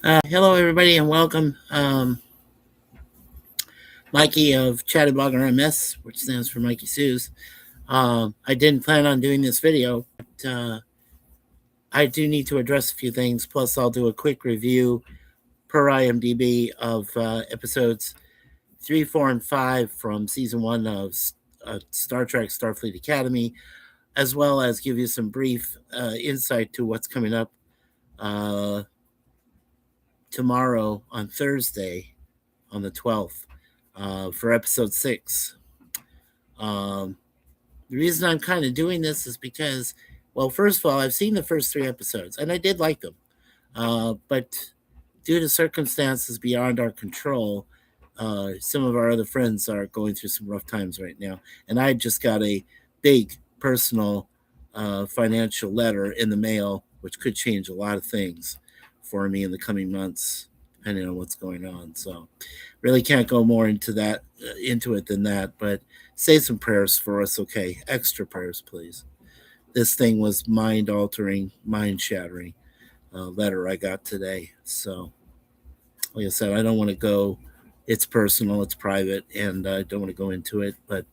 Hello, everybody, and welcome. Mikey of ChattyBloggerMS, which stands for Mikey Sues. I didn't plan on doing this video, but I do need to address a few things. Plus, I'll do a quick review per IMDb of episodes 3, 4, and 5 from season 1 of Star Trek Starfleet Academy, as well as give you some brief insight to what's coming up tomorrow on Thursday on the 12th. For episode 6. The reason I'm kind of doing this is because, well, first of all, I've seen the first 3 episodes and I did like them. But due to circumstances beyond our control, some of our other friends are going through some rough times right now. And I just got a big personal financial letter in the mail, which could change a lot of things for me in the coming months, depending on what's going on. So really can't go more into it than that, but say some prayers for us, okay? Extra prayers, please. This thing was mind altering, mind shattering letter I got today. So, like I said, I don't want to go. It's personal, it's private, and I don't want to go into it. But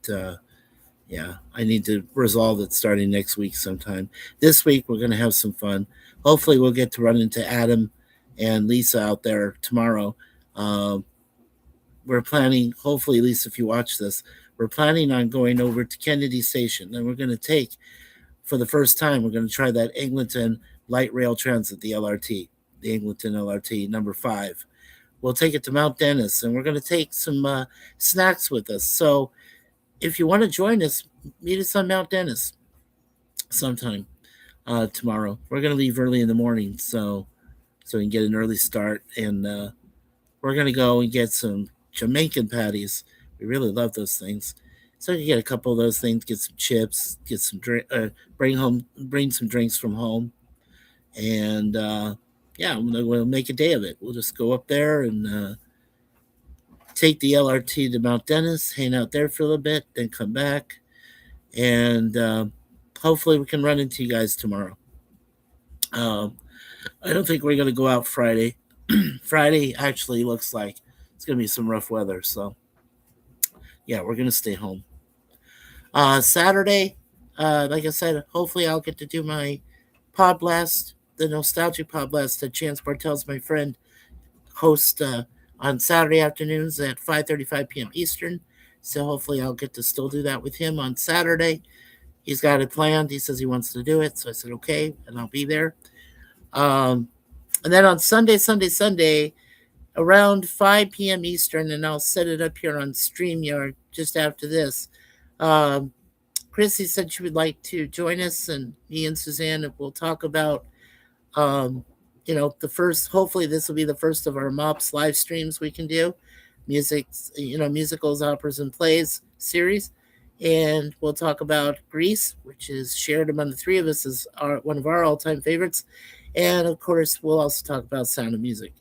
yeah, I need to resolve it starting next week sometime. This week, we're going to have some fun. Hopefully, we'll get to run into Adam and Lisa out there tomorrow. We're planning, hopefully, Lisa, if you watch this, we're planning on going over to Kennedy Station, and we're going to take, for the first time, we're going to try that Eglinton Light Rail Transit, the LRT, the Eglinton LRT number 5. We'll take it to Mount Dennis, and we're going to take some snacks with us. So if you want to join us, meet us on Mount Dennis sometime tomorrow. We're going to leave early in the morning, so we can get an early start, and we're going to go and get some Jamaican patties. We really love those things. So you can get a couple of those things, get some chips, get some bring some drinks from home, and yeah, we'll make a day of it. We'll just go up there and take the LRT to Mount Dennis, hang out there for a little bit, then come back, and hopefully we can run into you guys tomorrow. I don't think we're going to go out Friday. Friday actually looks like it's going to be some rough weather, so yeah, we're going to stay home. Saturday, like I said, hopefully I'll get to do my pod blast, the nostalgic pod blast that Chance Bartel's my friend host on Saturday afternoons at 5:35 p.m. Eastern. So hopefully I'll get to still do that with him on Saturday. He's got it planned. He says he wants to do it, so I said okay, and I'll be there. And then on Sunday, around 5 p.m. Eastern, and I'll set it up here on StreamYard just after this. Chrissy said she would like to join us, and me and Suzanne will talk about, the first, hopefully this will be the first of our MOPS live streams we can do, musicals, operas, and plays series. And we'll talk about Grease, which is shared among the 3 of us as one of our all-time favorites. And, of course, we'll also talk about Sound of Music.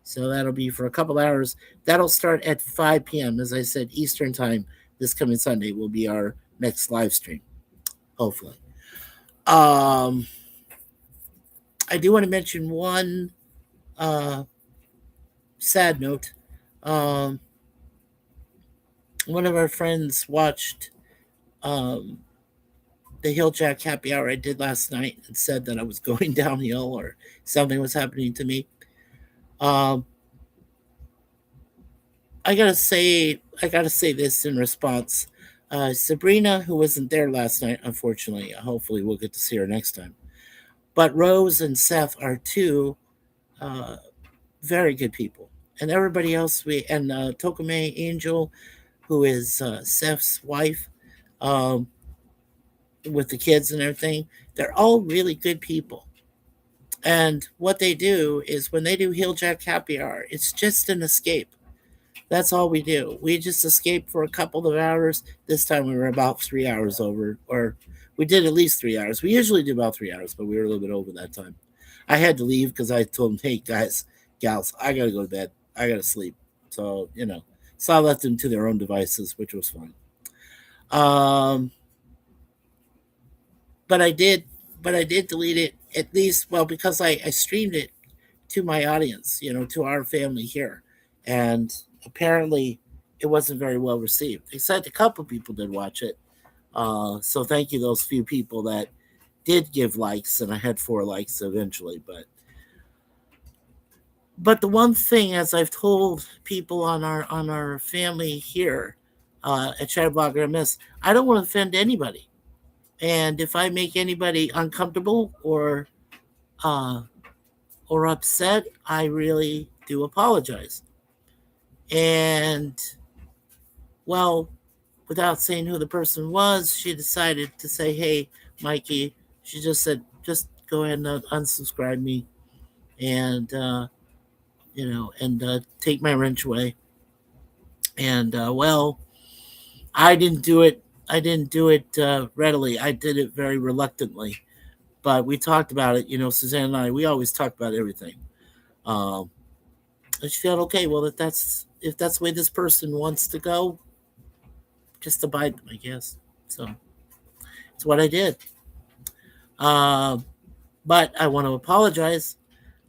So that'll be for a couple hours. That'll start at 5 p.m., as I said, Eastern Time. This coming Sunday will be our next live stream, hopefully. I do want to mention one sad note. One of our friends watched the Hill Jack Happy Hour I did last night and said that I was going downhill or something was happening to me. I gotta say this in response. Sabrina, who wasn't there last night, unfortunately, hopefully we'll get to see her next time. But Rose and Seth are 2 very good people, and everybody else and Tokame Angel, who is Seth's wife, with the kids and everything. They're all really good people. And what they do is when they do Heel Jack Happy Hour, it's just an escape. That's all we do. We just escape for a couple of hours. This time we were about 3 hours over, or we did at least 3 hours. We usually do about 3 hours, but we were a little bit over that time. I had to leave because I told them, hey, guys, gals, I got to go to bed. I got to sleep. So, so I left them to their own devices, which was fun. But I did delete it at least, well, because I streamed it to my audience, to our family here. And apparently it wasn't very well received. They said a couple people did watch it. So thank you, those few people that did give likes, and I had 4 likes eventually. But the one thing, as I've told people on our family here at ChattyBloggerMS, I don't want to offend anybody. And if I make anybody uncomfortable uh, or upset, I really do apologize. And well, without saying who the person was, she decided to say, "Hey, Mikey," she just said, "Just go ahead and unsubscribe me, and take my wrench away." And well, I didn't do it. I didn't do it readily. I did it very reluctantly. But we talked about it. Suzanne and I. We always talk about everything. Um, and she felt okay. Well, if that's the way this person wants to go, just abide them, I guess. So it's what I did. Um, but I want to apologize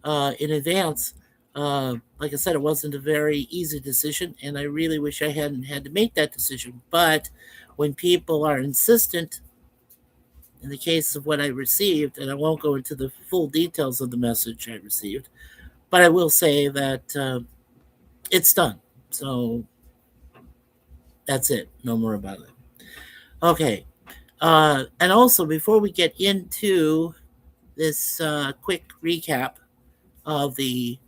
in advance. Like I said, it wasn't a very easy decision, and I really wish I hadn't had to make that decision. But when people are insistent, in the case of what I received, and I won't go into the full details of the message I received, but I will say that it's done. So that's it. No more about it. Okay. And also, before we get into this quick recap of the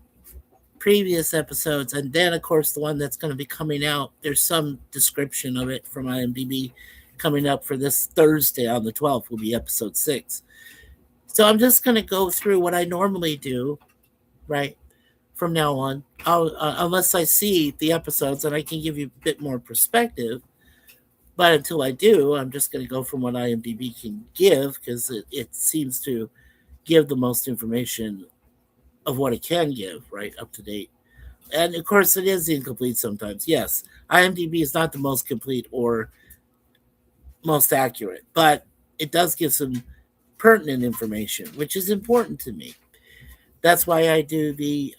previous episodes, and then, of course, the one that's going to be coming out, there's some description of it from IMDb coming up for this Thursday on the 12th, will be episode 6. So I'm just going to go through what I normally do, right, from now on, unless I see the episodes and I can give you a bit more perspective. But until I do, I'm just going to go from what IMDb can give, because it seems to give the most information of what it can give, right, up to date. And of course, it is incomplete sometimes. Yes, IMDb is not the most complete or most accurate, but it does give some pertinent information, which is important to me. That's why I do the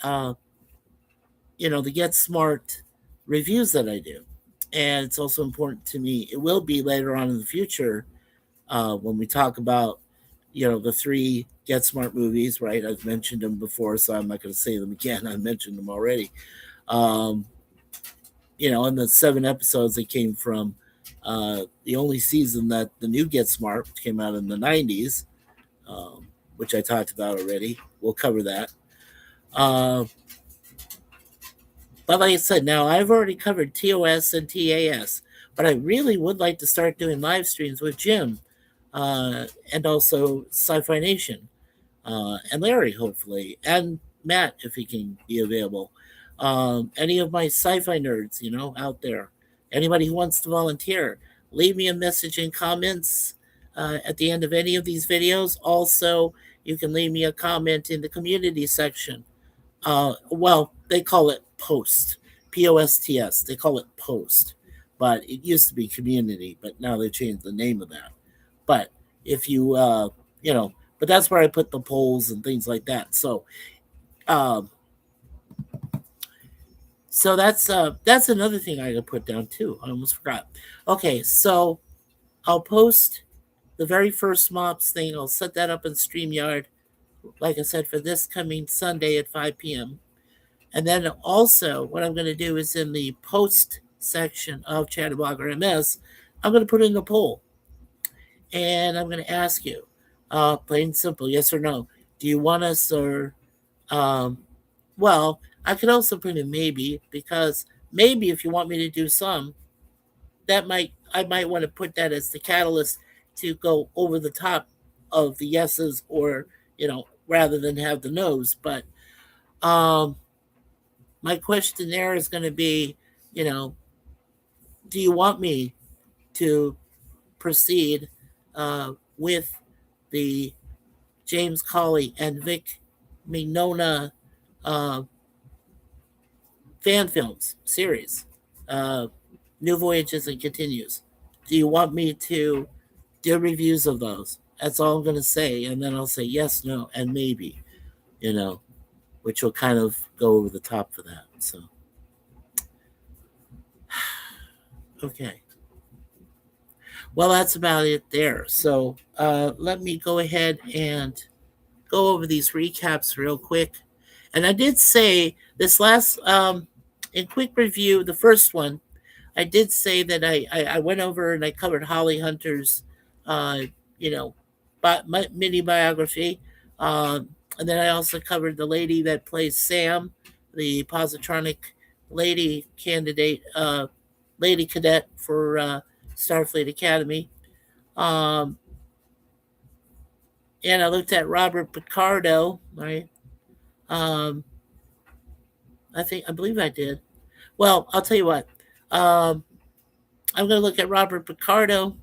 Get Smart reviews that I do. And it's also important to me. It will be later on in the future when we talk about, the 3 Get Smart movies, right? I've mentioned them before, so I'm not going to say them again. I mentioned them already. Um, and the 7 episodes that came from the only season that the new Get Smart, which came out in the 90s, which I talked about already. We'll cover that. Uh, but like I said, now I've already covered TOS and TAS, but I really would like to start doing live streams with Jim and also Sci Fi Nation and Larry, hopefully, and Matt, if he can be available. Any of my sci-fi nerds, out there. Anybody who wants to volunteer, leave me a message in comments at the end of any of these videos. Also, you can leave me a comment in the community section. Well, they call it post, POSTS. They call it post, but it used to be community, but now they changed the name of that. But if you, but that's where I put the polls and things like that. Um, so that's another thing I could put down too. I almost forgot. Okay, so I'll post the very first MOPS thing. I'll set that up in StreamYard, like I said, for this coming Sunday at 5 p.m. And then also, what I'm going to do is in the post section of ChattyBloggerMS, I'm going to put in a poll, and I'm going to ask you, plain and simple, yes or no. Do you want us, or well, I could also put in maybe, because maybe if you want me to do some, I might want to put that as the catalyst to go over the top of the yeses, or rather than have the no's. But um, my question there is going to be, you know, do you want me to proceed with the James Colley and Vic Mignogna uh, fan films series, uh, New Voyages and Continues? Do you want me to do reviews of those? That's all I'm going to say. And then I'll say yes, no, and maybe, you know. which will kind of go over the top for that. So, okay. Well, that's about it there. So, let me go ahead and go over these recaps real quick. And I did say this last, in quick review, the first one, I did say that I went over and I covered Holly Hunter's, uh, you know, mini biography. And then I also covered the lady that plays Sam, the positronic lady candidate, lady cadet for Starfleet Academy. Um, and I looked at Robert Picardo, right? Um, I believe I did. Well, I'll tell you what. Um, I'm going to look at Robert Picardo,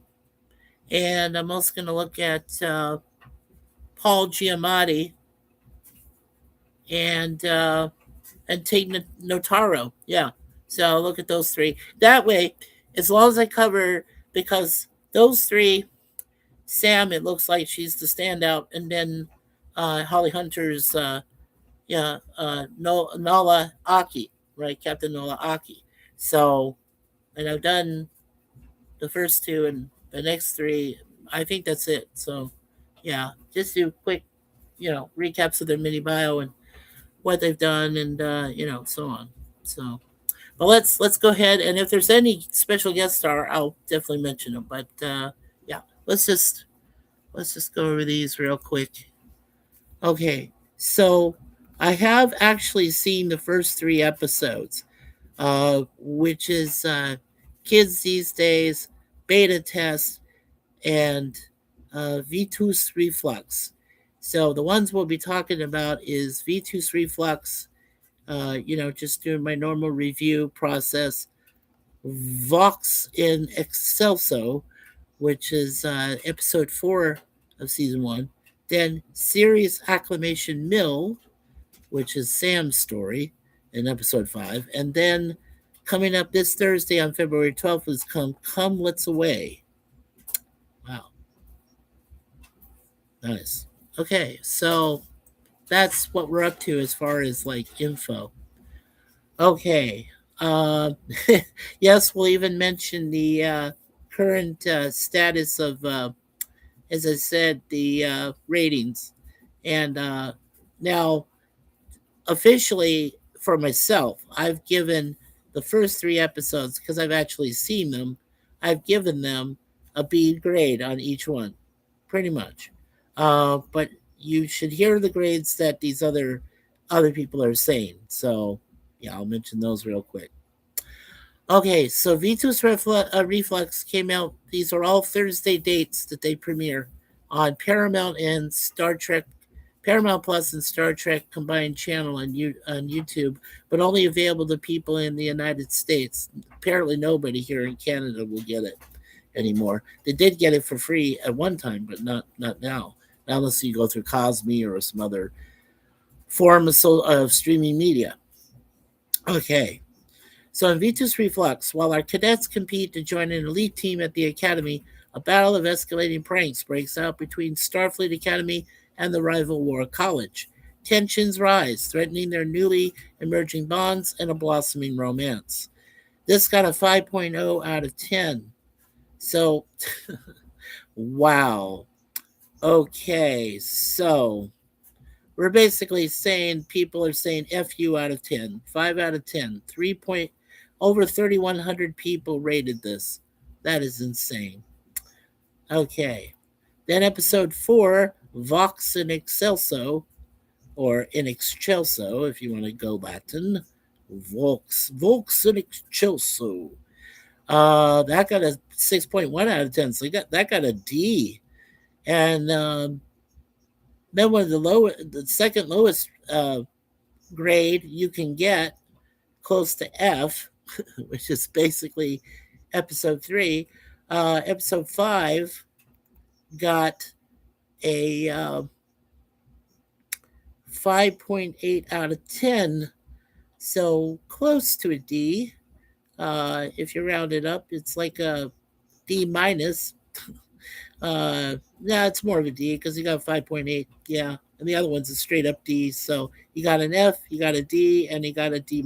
and I'm also going to look at Paul Giamatti and Tate Notaro. Yeah, so I'll look at those three. That way, as long as I cover, because those three, Sam, it looks like she's the standout, and then Holly Hunter's, yeah, Nala Aki, right, Captain Nala Aki. So, and I've done the first two, and the next three, I think that's it. So, yeah, just do quick, recaps of their mini bio and what they've done, and so on. So, but let's go ahead, and if there's any special guest star, I'll definitely mention them. But yeah, let's just go over these real quick. Okay, so I have actually seen the first three episodes, which is Kids These Days, Beta Test, and Vitus Reflux. So the ones we'll be talking about is Vitus Reflux, just doing my normal review process. Vox in Excelso, which is episode 4 of season 1. Then Serious Acclamation Mill, which is Sam's story in episode 5. And then coming up this Thursday on February 12th is Come Let's Away. Wow. Nice. Okay, so that's what we're up to as far as like info. Okay. Uh, yes, we'll even mention the current status of, as I said, the ratings. And now, officially for myself, I've given the first three episodes, because I've actually seen them, I've given them a B grade on each one, pretty much. But you should hear the grades that these other people are saying. So yeah, I'll mention those real quick. Okay, so Reflux came out. These are all Thursday dates that they premiere on Paramount and Star Trek, Paramount Plus and Star Trek combined channel on YouTube, but only available to people in the United States. Apparently, nobody here in Canada will get it anymore. They did get it for free at one time, but not now. Not unless you go through Cosme or some other form of streaming media. Okay. So in Vitus Reflux, while our cadets compete to join an elite team at the Academy, a battle of escalating pranks breaks out between Starfleet Academy and the rival War College. Tensions rise, threatening their newly emerging bonds and a blossoming romance. This got a 5.0 out of 10. So, wow. Okay, so we're basically saying people are saying F you out of 10, 5 out of 10, 3 point, over 3,100 people rated this. That is insane. Okay. Then episode 4, Vox in Excelso, or in Excelso, if you want to go Latin. Vox in Excelso. That got a 6.1 out of 10. So that got a D. And then one of the second lowest grade you can get, close to F, which is basically episode 3. Episode 5 got a 5.8 out of 10, so close to a D. If you round it up, it's like a D minus. Yeah, it's more of a D because you got 5.8. Yeah, and the other one's a straight up D. So you got an F, you got a D, and you got a D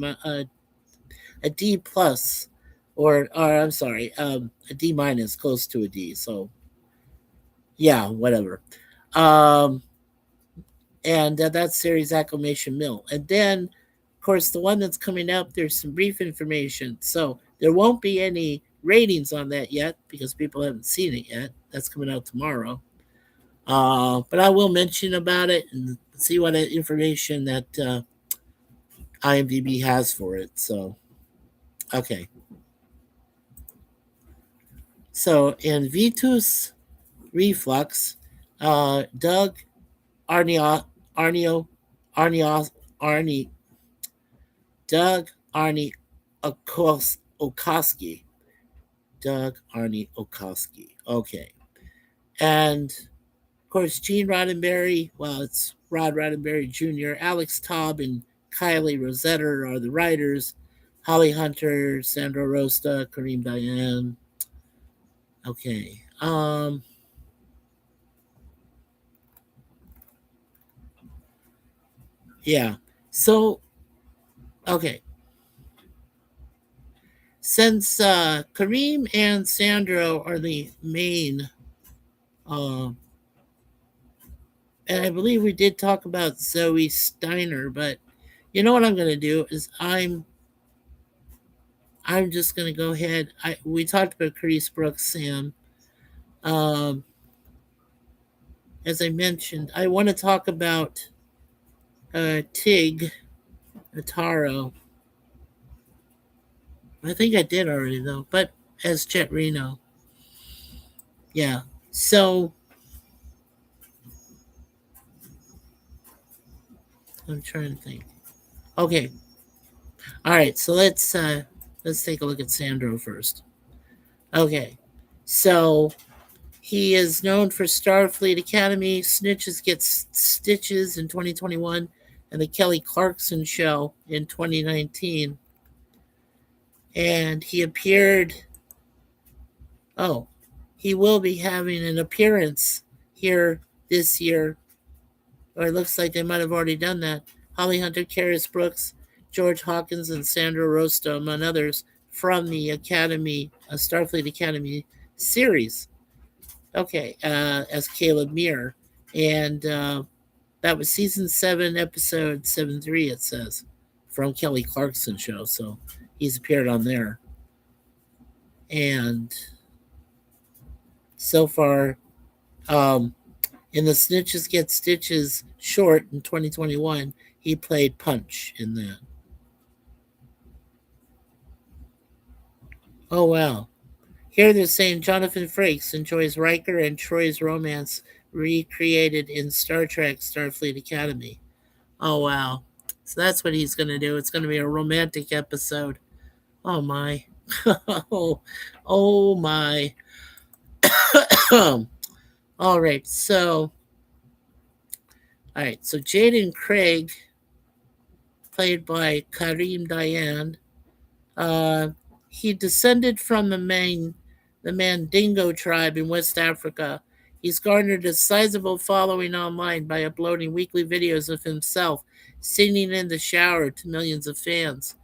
plus, or I'm sorry, a D minus, close to a D. So yeah, whatever. Um, and that's series acclamation mill. And then, of course, the one that's coming up, there's some brief information. So there won't be any ratings on that yet because people haven't seen it yet. That's coming out tomorrow. But I will mention about it and see what information that IMDb has for it. So, okay. So, in Vitus Reflux, Doug Arnio, Arnio, Arnio, Arnie, Doug Arnie Okoski. Doug Arnie Okoski. Okay. And of course, Gene Roddenberry, well, it's Rod Roddenberry Jr., Alex Taub, and Kylie Rosetta are the writers. Holly Hunter, Sandra Rosta, Kareem Diane. Okay. Yeah. So, okay. Since Kareem and Sandro are the main, uh, and I believe we did talk about Zoe Steiner, but you know what I'm going to do is I'm just going to go ahead. We talked about Chris Brooks, Sam. Um, as I mentioned, I want to talk about Tig Notaro. I think I did already though, but as Jet Reno, yeah. So I'm trying to think. Okay, all right. So let's take a look at Sandro first. Okay, so he is known for Starfleet Academy, Snitches Gets Stitches in 2021, and the Kelly Clarkson Show in 2019. And he appeared, oh, he will be having an appearance here this year, or it looks like they might have already done that. Holly Hunter, Carius Brooks, George Hawkins, and Sandra Rosta, among others, from the Academy, Starfleet Academy series. Okay, as Caleb Muir. And that was season 7, episode 7-3, it says, from Kelly Clarkson show. So he's appeared on there. And so far, um, in the Snitches Get Stitches short in 2021, he played Punch in that. Oh, wow. Here they're saying Jonathan Frakes enjoys Riker and Troy's romance recreated in Star Trek Starfleet Academy. Oh, wow. So that's what he's going to do. It's going to be a romantic episode. Oh, my. oh, oh, my. All right. So Jaden Craig, played by Kareem Diane, uh, he descended from the Mandingo tribe in West Africa. He's garnered a sizable following online by uploading weekly videos of himself singing in the shower to millions of fans.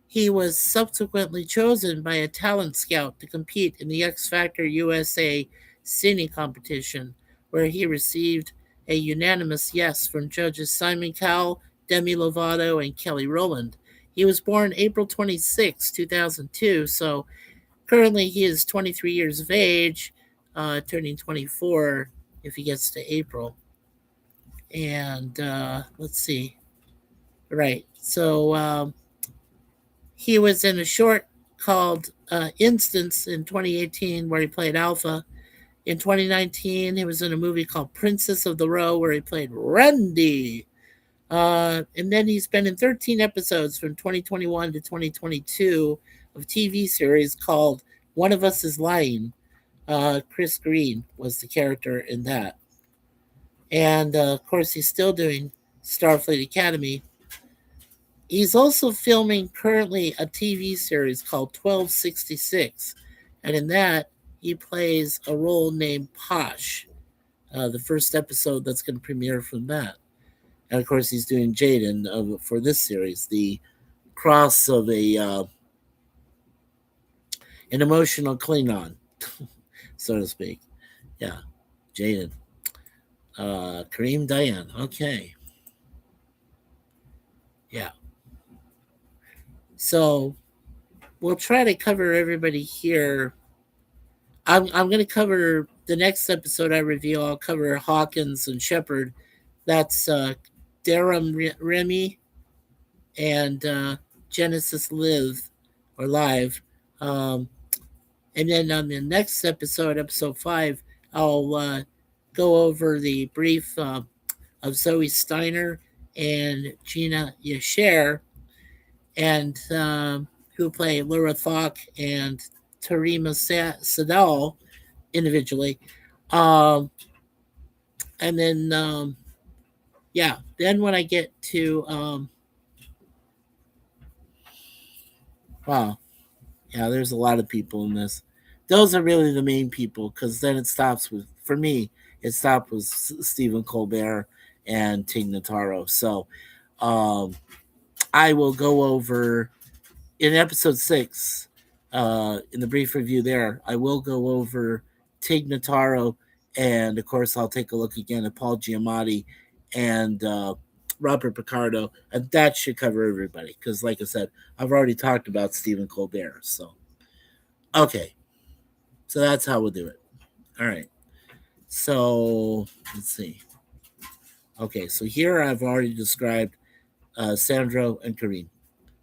He was subsequently chosen by a talent scout to compete in the X Factor USA singing competition, where he received a unanimous yes from judges Simon Cowell, Demi Lovato, and Kelly Rowland. He was born April 26, 2002, so currently he is 23 years of age, turning 24 if he gets to April. And let's see. Right. So he was in a short called Instance in 2018 where he played Alpha. In 2019, he was in a movie called Princess of the Row where he played Randy. And then he's been in 13 episodes from 2021 to 2022 of TV series called One of Us is Lying. Chris Green was the character in that. And of course, he's still doing Starfleet Academy. He's also filming currently a TV series called 1266. And in that, he plays a role named Posh, the first episode that's going to premiere from that. And of course, he's doing Jaden for this series, the cross of an emotional Klingon, so to speak. Yeah, Jaden. Kareem Diane. Okay. Yeah. So we'll try to cover everybody here. I'm going to cover the next episode I review. I'll cover Hawkins and Shepard. That's Darum Remy and Genesis Live or Live. Um, and then on the next episode, episode 5, I'll go over the brief of Zoe Steiner and Gina Yasher, and who play Laura Thok and Tarima Sadal individually. Um, and then, yeah, then when I get to, wow, yeah, there's a lot of people in this. Those are really the main people because then it stops with, for me, it stopped with Stephen Colbert and Tig Notaro. So um, I will go over in episode 6, in the brief review there, I will go over Tig Notaro, and of course, I'll take a look again at Paul Giamatti and Robert Picardo, and that should cover everybody. Because, like I said, I've already talked about Stephen Colbert. So, okay, so that's how we'll do it. All right. So let's see. Okay, so here I've already described Sandro and Kareem.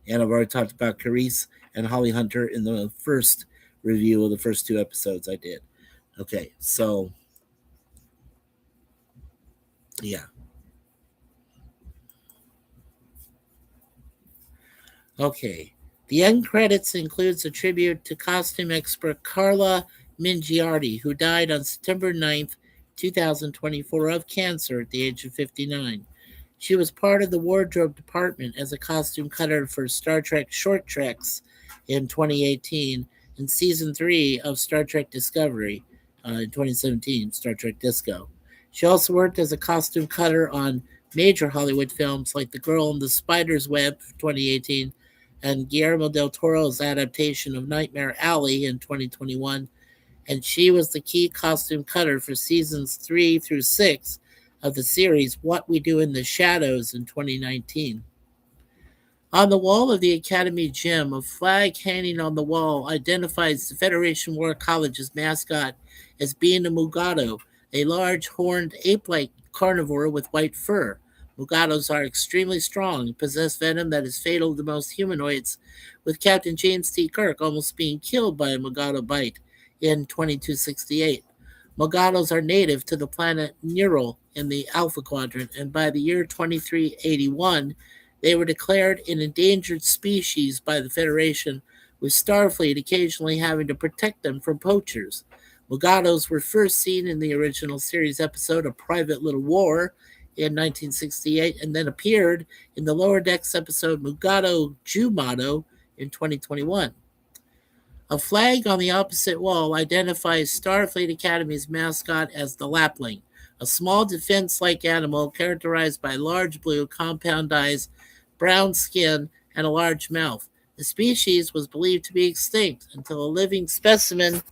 And I've already talked about Carice and Holly Hunter in the first review of the first 2 episodes I did. Okay, so yeah. Okay. The end credits includes a tribute to costume expert Carla Mingiardi, who died on September 9th, 2024 of cancer at the age of 59. She was part of the wardrobe department as a costume cutter for Star Trek Short Treks in 2018 and season 3 of Star Trek Discovery in 2017, Star Trek Disco. She also worked as a costume cutter on major Hollywood films like The Girl in the Spider's Web 2018 and Guillermo del Toro's adaptation of Nightmare Alley in 2021, and she was the key costume cutter for seasons 3 through 6 of the series What We Do in the Shadows in 2019. On the wall of the Academy gym, a flag hanging on the wall identifies the Federation War College's mascot as being a Mugado, a large horned ape-like carnivore with white fur. Mugados are extremely strong and possess venom that is fatal to most humanoids, with Captain James T. Kirk almost being killed by a Mugado bite in 2268. Mugados are native to the planet Neural in the Alpha Quadrant, and by the year 2381, they were declared an endangered species by the Federation, with Starfleet occasionally having to protect them from poachers. Mugados were first seen in the original series episode A Private Little War in 1968 and then appeared in the Lower Decks episode Mugado Jumado in 2021. A flag on the opposite wall identifies Starfleet Academy's mascot as the Lapling, a small defense-like animal characterized by large blue compound eyes, brown skin, and a large mouth. The species was believed to be extinct until a living specimen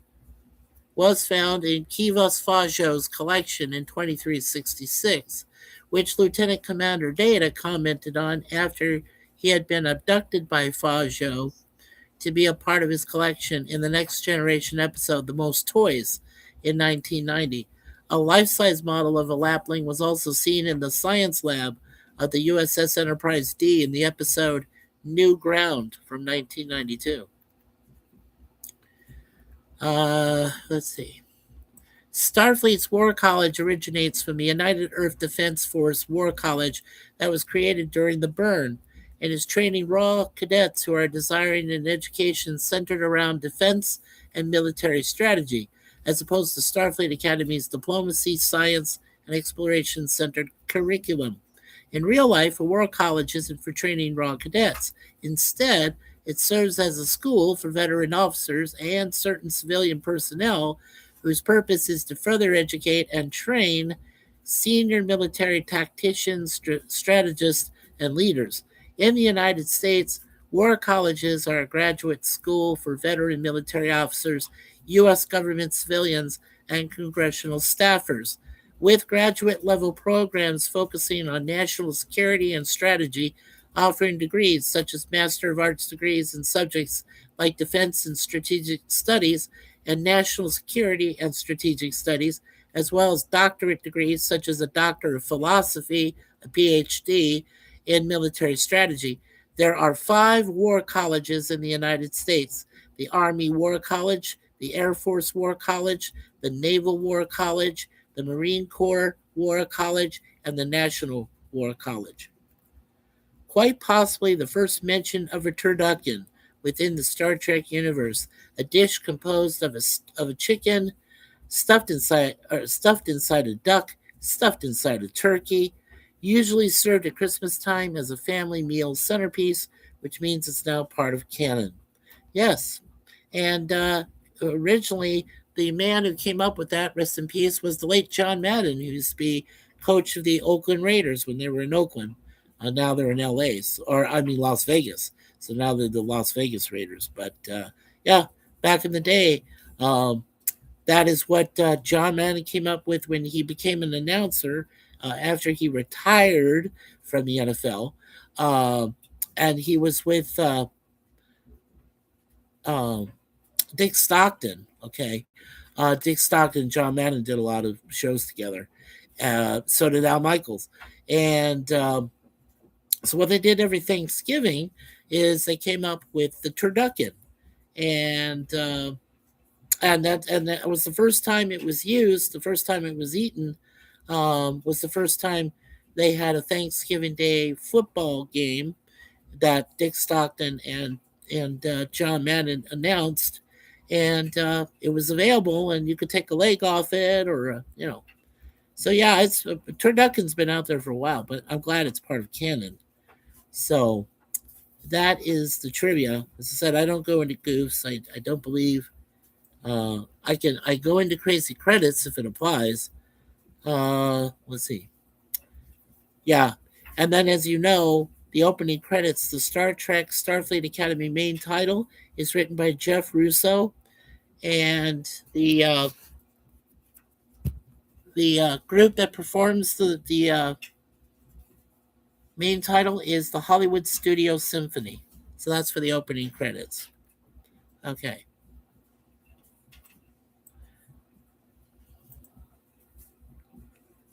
was found in Kivos Fajo's collection in 2366, which Lieutenant Commander Data commented on after he had been abducted by Fajo to be a part of his collection in the Next Generation episode The Most Toys in 1990. A life-size model of a lapling was also seen in the science lab of the USS Enterprise D in the episode New Ground from 1992. Let's see. Starfleet's War College originates from the United Earth Defense Force War College that was created during the burn and is training raw cadets who are desiring an education centered around defense and military strategy, as opposed to Starfleet Academy's diplomacy, science, and exploration-centered curriculum. In real life, a war college isn't for training raw cadets. Instead, It serves as a school for veteran officers and certain civilian personnel whose purpose is to further educate and train senior military tacticians, strategists, and leaders. In the United States, war colleges are a graduate school for veteran military officers, U.S. government civilians, and congressional staffers. With graduate level programs focusing on national security and strategy, offering degrees such as Master of Arts degrees in subjects like defense and strategic studies and national security and strategic studies, as well as doctorate degrees such as a Doctor of Philosophy, a PhD in military strategy. There are 5 war colleges in the United States: the Army War College, the Air Force War College, the Naval War College, the Marine Corps War College, and the National War College. Quite possibly the first mention of a turducken within the Star Trek universe, a dish composed of a chicken stuffed inside a duck, stuffed inside a turkey, usually served at Christmas time as a family meal centerpiece, which means it's now part of canon. Yes, and originally the man who came up with that, rest in peace, was the late John Madden, who used to be coach of the Oakland Raiders when they were in Oakland. Now they're in LA, or I mean Las Vegas. So now they're the Las Vegas Raiders. But yeah, back in the day, um, that is what John Madden came up with when he became an announcer after he retired from the NFL. Uh, and he was with uh, Dick Stockton. Okay. Dick Stockton and John Madden did a lot of shows together. So did Al Michaels. And so what they did every Thanksgiving is they came up with the turducken. And that was the first time it was used, the first time it was eaten, was the first time they had a Thanksgiving Day football game that Dick Stockton and John Madden announced, and it was available, and you could take a leg off it, or So yeah, it's turducken's been out there for a while, but I'm glad it's part of canon. So that is the trivia. As I said, I don't go into goofs. I don't believe I go into crazy credits if it applies. Let's see. Yeah, and then as you know, the opening credits, the Star Trek Starfleet Academy main title is written by Jeff Russo, and the group that performs the main title is the Hollywood Studio Symphony. So that's for the opening credits. Okay.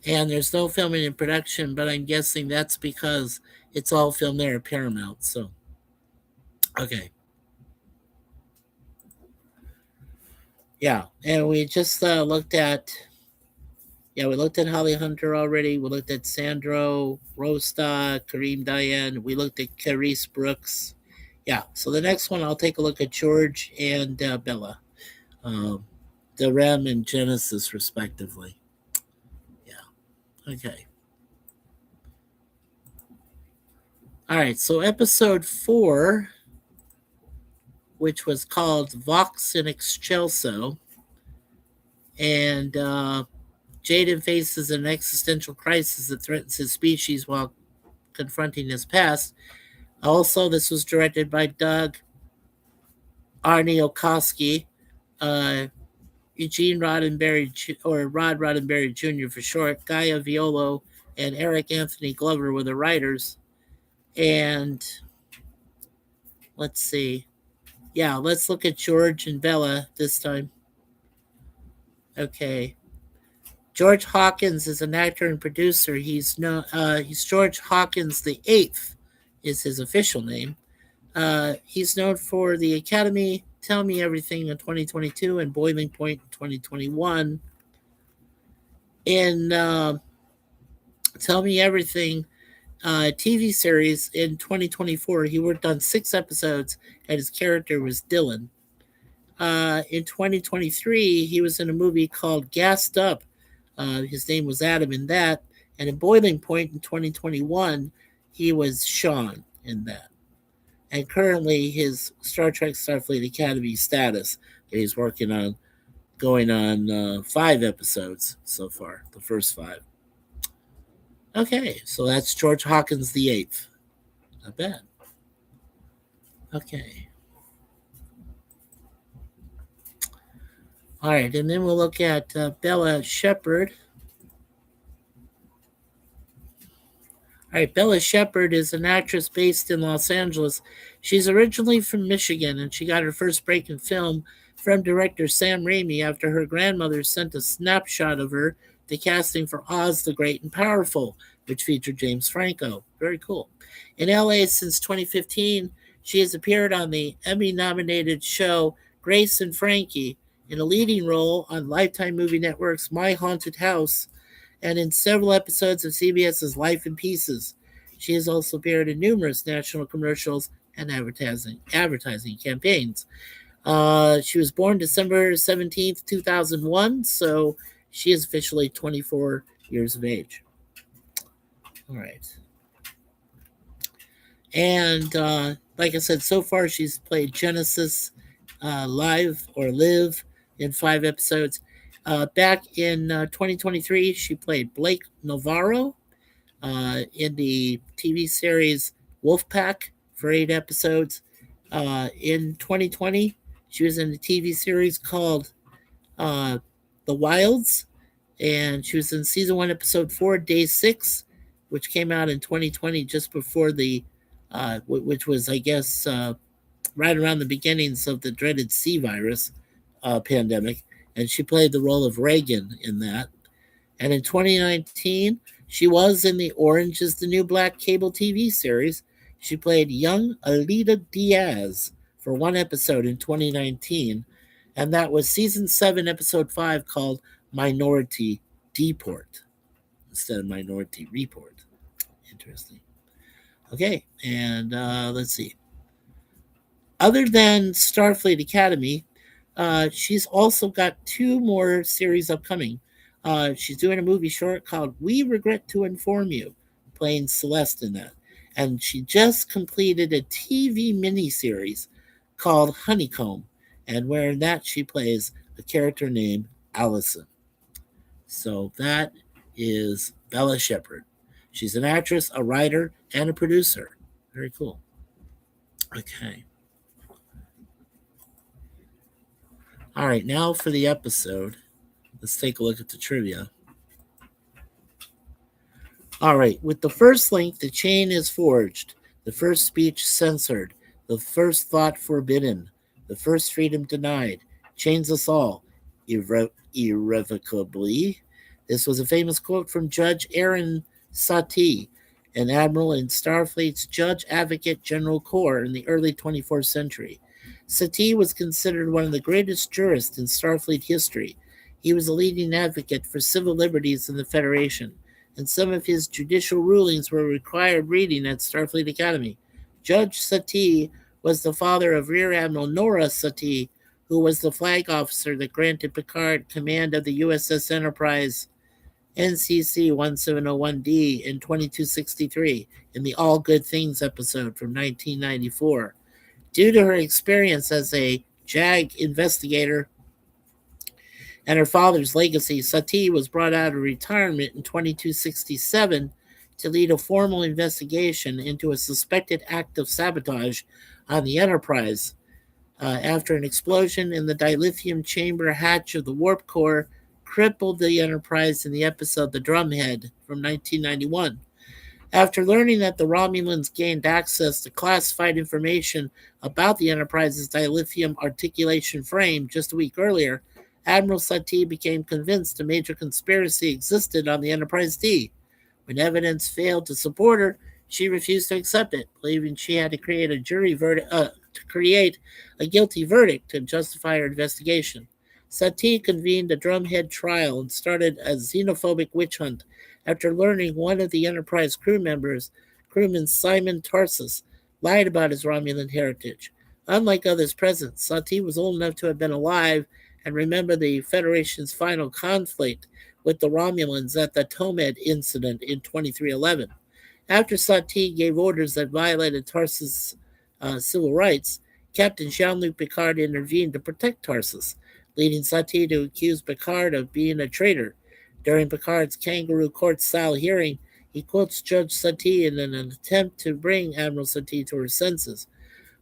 And there's no filming in production, but I'm guessing that's because it's all filmed there at Paramount. So, okay. Yeah. And we just we looked at Holly Hunter already. We looked at Sandro, Rosta, Kareem Diane. We looked at Carice Brooks. Yeah. So the next one, I'll take a look at George and Bella, um, the Rem and Genesis, respectively. Yeah. Okay. All right. So episode 4, which was called Vox in Excelso, and Jaden faces an existential crisis that threatens his species while confronting his past. Also, this was directed by Doug Arniokoski, uh, Eugene Roddenberry, or Rod Roddenberry Jr. for short, Gaia Violo, and Eric Anthony Glover were the writers. And let's see. Yeah, let's look at George and Bella this time. Okay. George Hawkins is an actor and producer. He's George Hawkins the Eighth, is his official name. He's known for the Academy, Tell Me Everything in 2022, and Boiling Point in 2021. In Tell Me Everything TV series in 2024, he worked on 6 episodes, and his character was Dylan. In 2023, he was in a movie called Gassed Up. His name was Adam in that. And in Boiling Point in 2021, he was Sean in that. and currently his Star Trek Starfleet Academy status that he's working on, going on 5 episodes so far, the first 5. Okay, so that's George Hawkins the Eighth. Not bad. Okay. All right, and then we'll look at Bella Shepherd. All right, Bella Shepherd is an actress based in Los Angeles. She's originally from Michigan, and she got her first break in film from director Sam Raimi after her grandmother sent a snapshot of her to casting for Oz the Great and Powerful, which featured James Franco. Very cool. In LA since 2015, she has appeared on the Emmy nominated show Grace and Frankie in a leading role on Lifetime Movie Network's My Haunted House and in several episodes of CBS's Life in Pieces. She has also appeared in numerous national commercials and advertising campaigns. She was born December 17th, 2001, so she is officially 24 years of age. All right. And like I said, so far she's played Genesis live in 5 episodes. Back in 2023, she played Blake Navarro in the TV series Wolfpack for 8 episodes. In 2020, she was in a TV series called uh, The Wilds, and she was in season 1, episode 4, day 6, which came out in 2020, just before which was, I guess, right around the beginnings of the dreaded C virus pandemic, and she played the role of Reagan in that. And in 2019, she was in the Orange is the New Black cable TV series. She played young Alita Diaz for 1 episode in 2019, and that was season 7, episode 5, called Minority Deport instead of Minority Report. Interesting. Okay, and let's see. Other than Starfleet Academy, she's also got 2 more series upcoming. She's doing a movie short called We Regret to Inform You, playing Celeste in that. And she just completed a TV miniseries called Honeycomb, and where in that she plays a character named Allison. So that is Bella Shepherd. She's an actress, a writer, and a producer. Very cool. Okay. All right, now for the episode. Let's take a look at the trivia. All right, with the first link, the chain is forged, the first speech censored, the first thought forbidden, the first freedom denied, chains us all irrevocably. This was a famous quote from Judge Aaron Satie, an admiral in Starfleet's Judge Advocate General Corps in the early 24th century. Satie was considered one of the greatest jurists in Starfleet history. He was a leading advocate for civil liberties in the Federation, and some of his judicial rulings were required reading at Starfleet Academy. Judge Satie was the father of Rear Admiral Nora Satie, who was the flag officer that granted Picard command of the USS Enterprise NCC 1701D in 2263 in the All Good Things episode from 1994. Due to her experience as a JAG investigator and her father's legacy, Satie was brought out of retirement in 2267 to lead a formal investigation into a suspected act of sabotage on the Enterprise after an explosion in the dilithium chamber hatch of the warp core crippled the Enterprise in the episode The Drumhead from 1991. After learning that the Romulans gained access to classified information about the Enterprise's dilithium articulation frame just a week earlier, Admiral Satie became convinced a major conspiracy existed on the Enterprise D. When evidence failed to support her, she refused to accept it, believing she had to create a guilty verdict to justify her investigation. Satie convened a drumhead trial and started a xenophobic witch hunt after learning one of the Enterprise crewman Simon Tarsus, lied about his Romulan heritage. Unlike others present, Satie was old enough to have been alive and remember the Federation's final conflict with the Romulans at the Tomed incident in 2311. After Satie gave orders that violated Tarsus' civil rights, Captain Jean-Luc Picard intervened to protect Tarsus, leading Satie to accuse Picard of being a traitor. During Picard's kangaroo court-style hearing, he quotes Judge Satie in an attempt to bring Admiral Satie to her senses.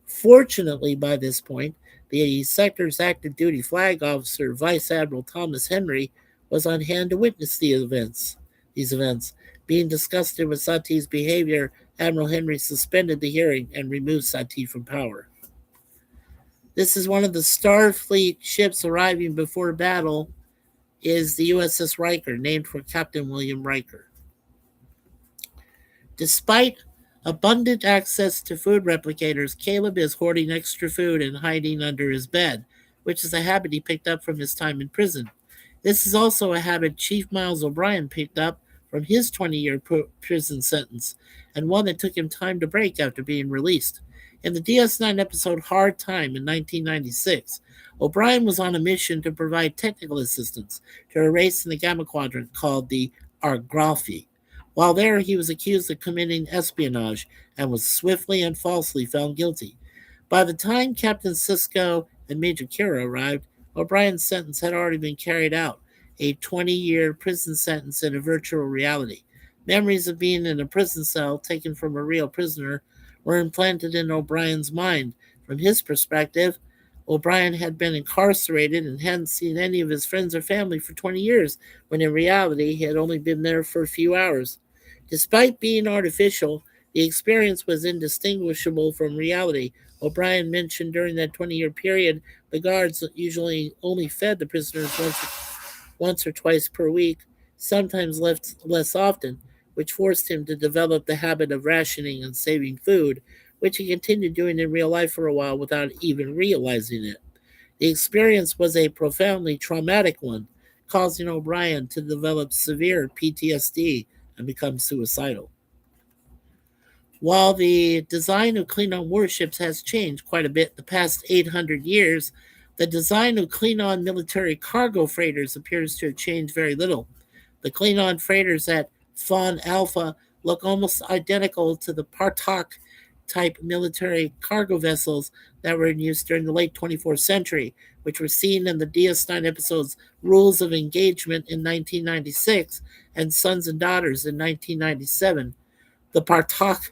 Fortunately, by this point, the sector's active duty flag officer, Vice Admiral Thomas Henry, was on hand to witness these events. Being disgusted with Satie's behavior, Admiral Henry suspended the hearing and removed Satie from power. This is one of the Starfleet ships arriving before battle is the USS Riker, named for Captain William Riker. Despite abundant access to food replicators, Caleb is hoarding extra food and hiding under his bed, which is a habit he picked up from his time in prison. This is also a habit Chief Miles O'Brien picked up from his 20-year prison sentence, and one that took him time to break after being released. In the DS9 episode Hard Time in 1996, O'Brien was on a mission to provide technical assistance to a race in the Gamma Quadrant called the Argraphi. While there, he was accused of committing espionage and was swiftly and falsely found guilty. By the time Captain Sisko and Major Kira arrived, O'Brien's sentence had already been carried out, a 20-year prison sentence in a virtual reality. Memories of being in a prison cell taken from a real prisoner were implanted in O'Brien's mind. From his perspective, O'Brien had been incarcerated and hadn't seen any of his friends or family for 20 years, when in reality he had only been there for a few hours. Despite being artificial, the experience was indistinguishable from reality. O'Brien mentioned during that 20-year period, the guards usually only fed the prisoners once or twice per week, sometimes less often, which forced him to develop the habit of rationing and saving food, which he continued doing in real life for a while without even realizing it. The experience was a profoundly traumatic one, causing O'Brien to develop severe PTSD and become suicidal. While the design of Klingon warships has changed quite a bit in the past 800 years, the design of Klingon military cargo freighters appears to have changed very little. The Klingon freighters at Fawn Alpha look almost identical to the Partok type military cargo vessels that were in use during the late 24th century, which were seen in the DS9 episodes Rules of Engagement in 1996 and Sons and Daughters in 1997. The Partok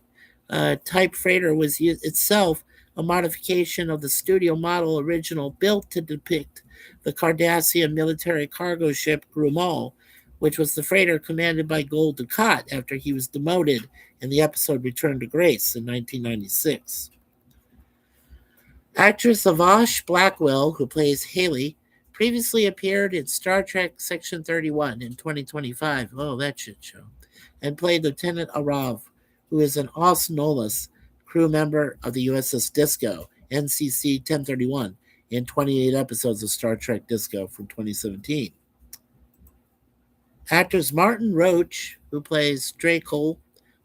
type freighter was itself a modification of the studio model original built to depict the Cardassian military cargo ship Grumall, which was the freighter commanded by Gul Dukat after he was demoted in the episode Return to Grace in 1996. Actress Avash Blackwell, who plays Haley, previously appeared in Star Trek Section 31 in 2025. Oh, that shit show. And played Lieutenant Arav, who is an Os Nolus crew member of the USS Disco, NCC 1031, in 28 episodes of Star Trek Disco from 2017. Actors Martin Roach, who plays Draco,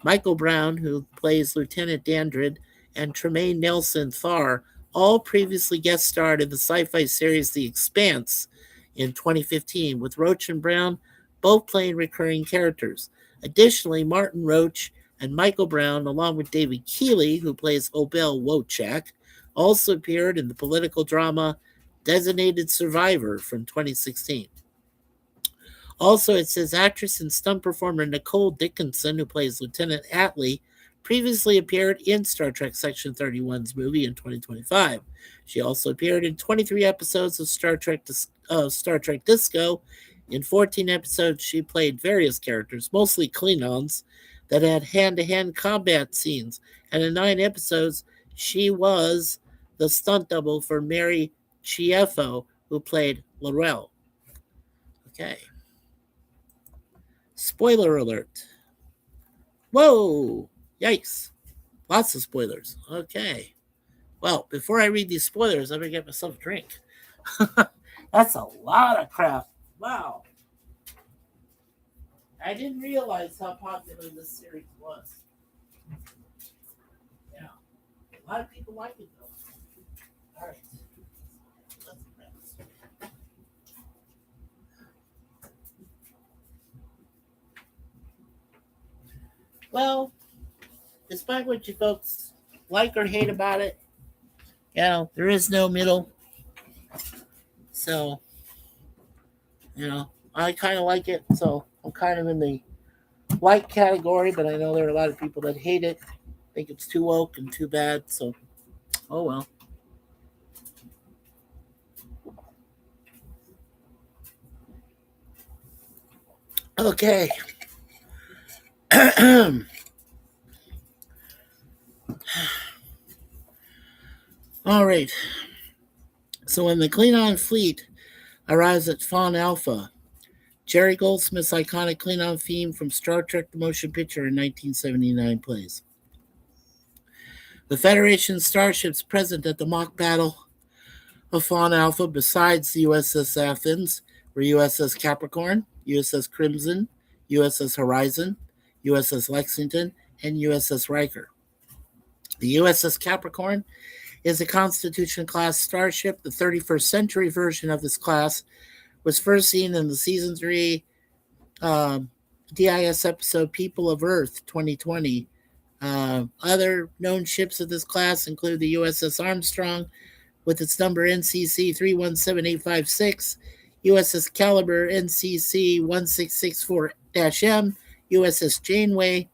Michael Brown, who plays Lieutenant Dandrid, and Tremaine Nelson Thar all previously guest starred in the sci-fi series The Expanse in 2015, with Roach and Brown both playing recurring characters. Additionally, Martin Roach and Michael Brown, along with David Keeley, who plays Obel Wojciak, also appeared in the political drama Designated Survivor from 2016. Also, it says actress and stunt performer Nicole Dickinson, who plays Lieutenant Atlee, previously appeared in Star Trek Section 31's movie in 2025. She also appeared in 23 episodes of Star Trek Disco. In 14 episodes, she played various characters, mostly Klingons, that had hand-to-hand combat scenes. And in 9 episodes, she was the stunt double for Mary Chieffo, who played Laurel. Okay. Spoiler alert. Whoa! Yikes. Lots of spoilers. Okay. Well, before I read these spoilers, I'm going to get myself a drink. That's a lot of crap. Wow. I didn't realize how popular this series was. Yeah. A lot of people like it, though. All right. Let's press. Well, despite what you folks like or hate about it. There is no middle. So, I kind of like it. So I'm kind of in the like category, but I know there are a lot of people that hate it, think it's too woke and too bad. So, oh well. Okay. All right. So when the Klingon fleet arrives at Fawn Alpha, Jerry Goldsmith's iconic Klingon theme from Star Trek the Motion Picture in 1979 plays. The Federation starships present at the mock battle of Fawn Alpha, besides the USS Athens, were USS Capricorn, USS Crimson, USS Horizon, USS Lexington, and USS Riker. The USS Capricorn is a Constitution class starship. The 31st century version of this class was first seen in the season 3 DIS episode People of Earth 2020. Other known ships of this class include the USS Armstrong with its number NCC 317856, USS Caliber NCC 1664 M, USS Janeway,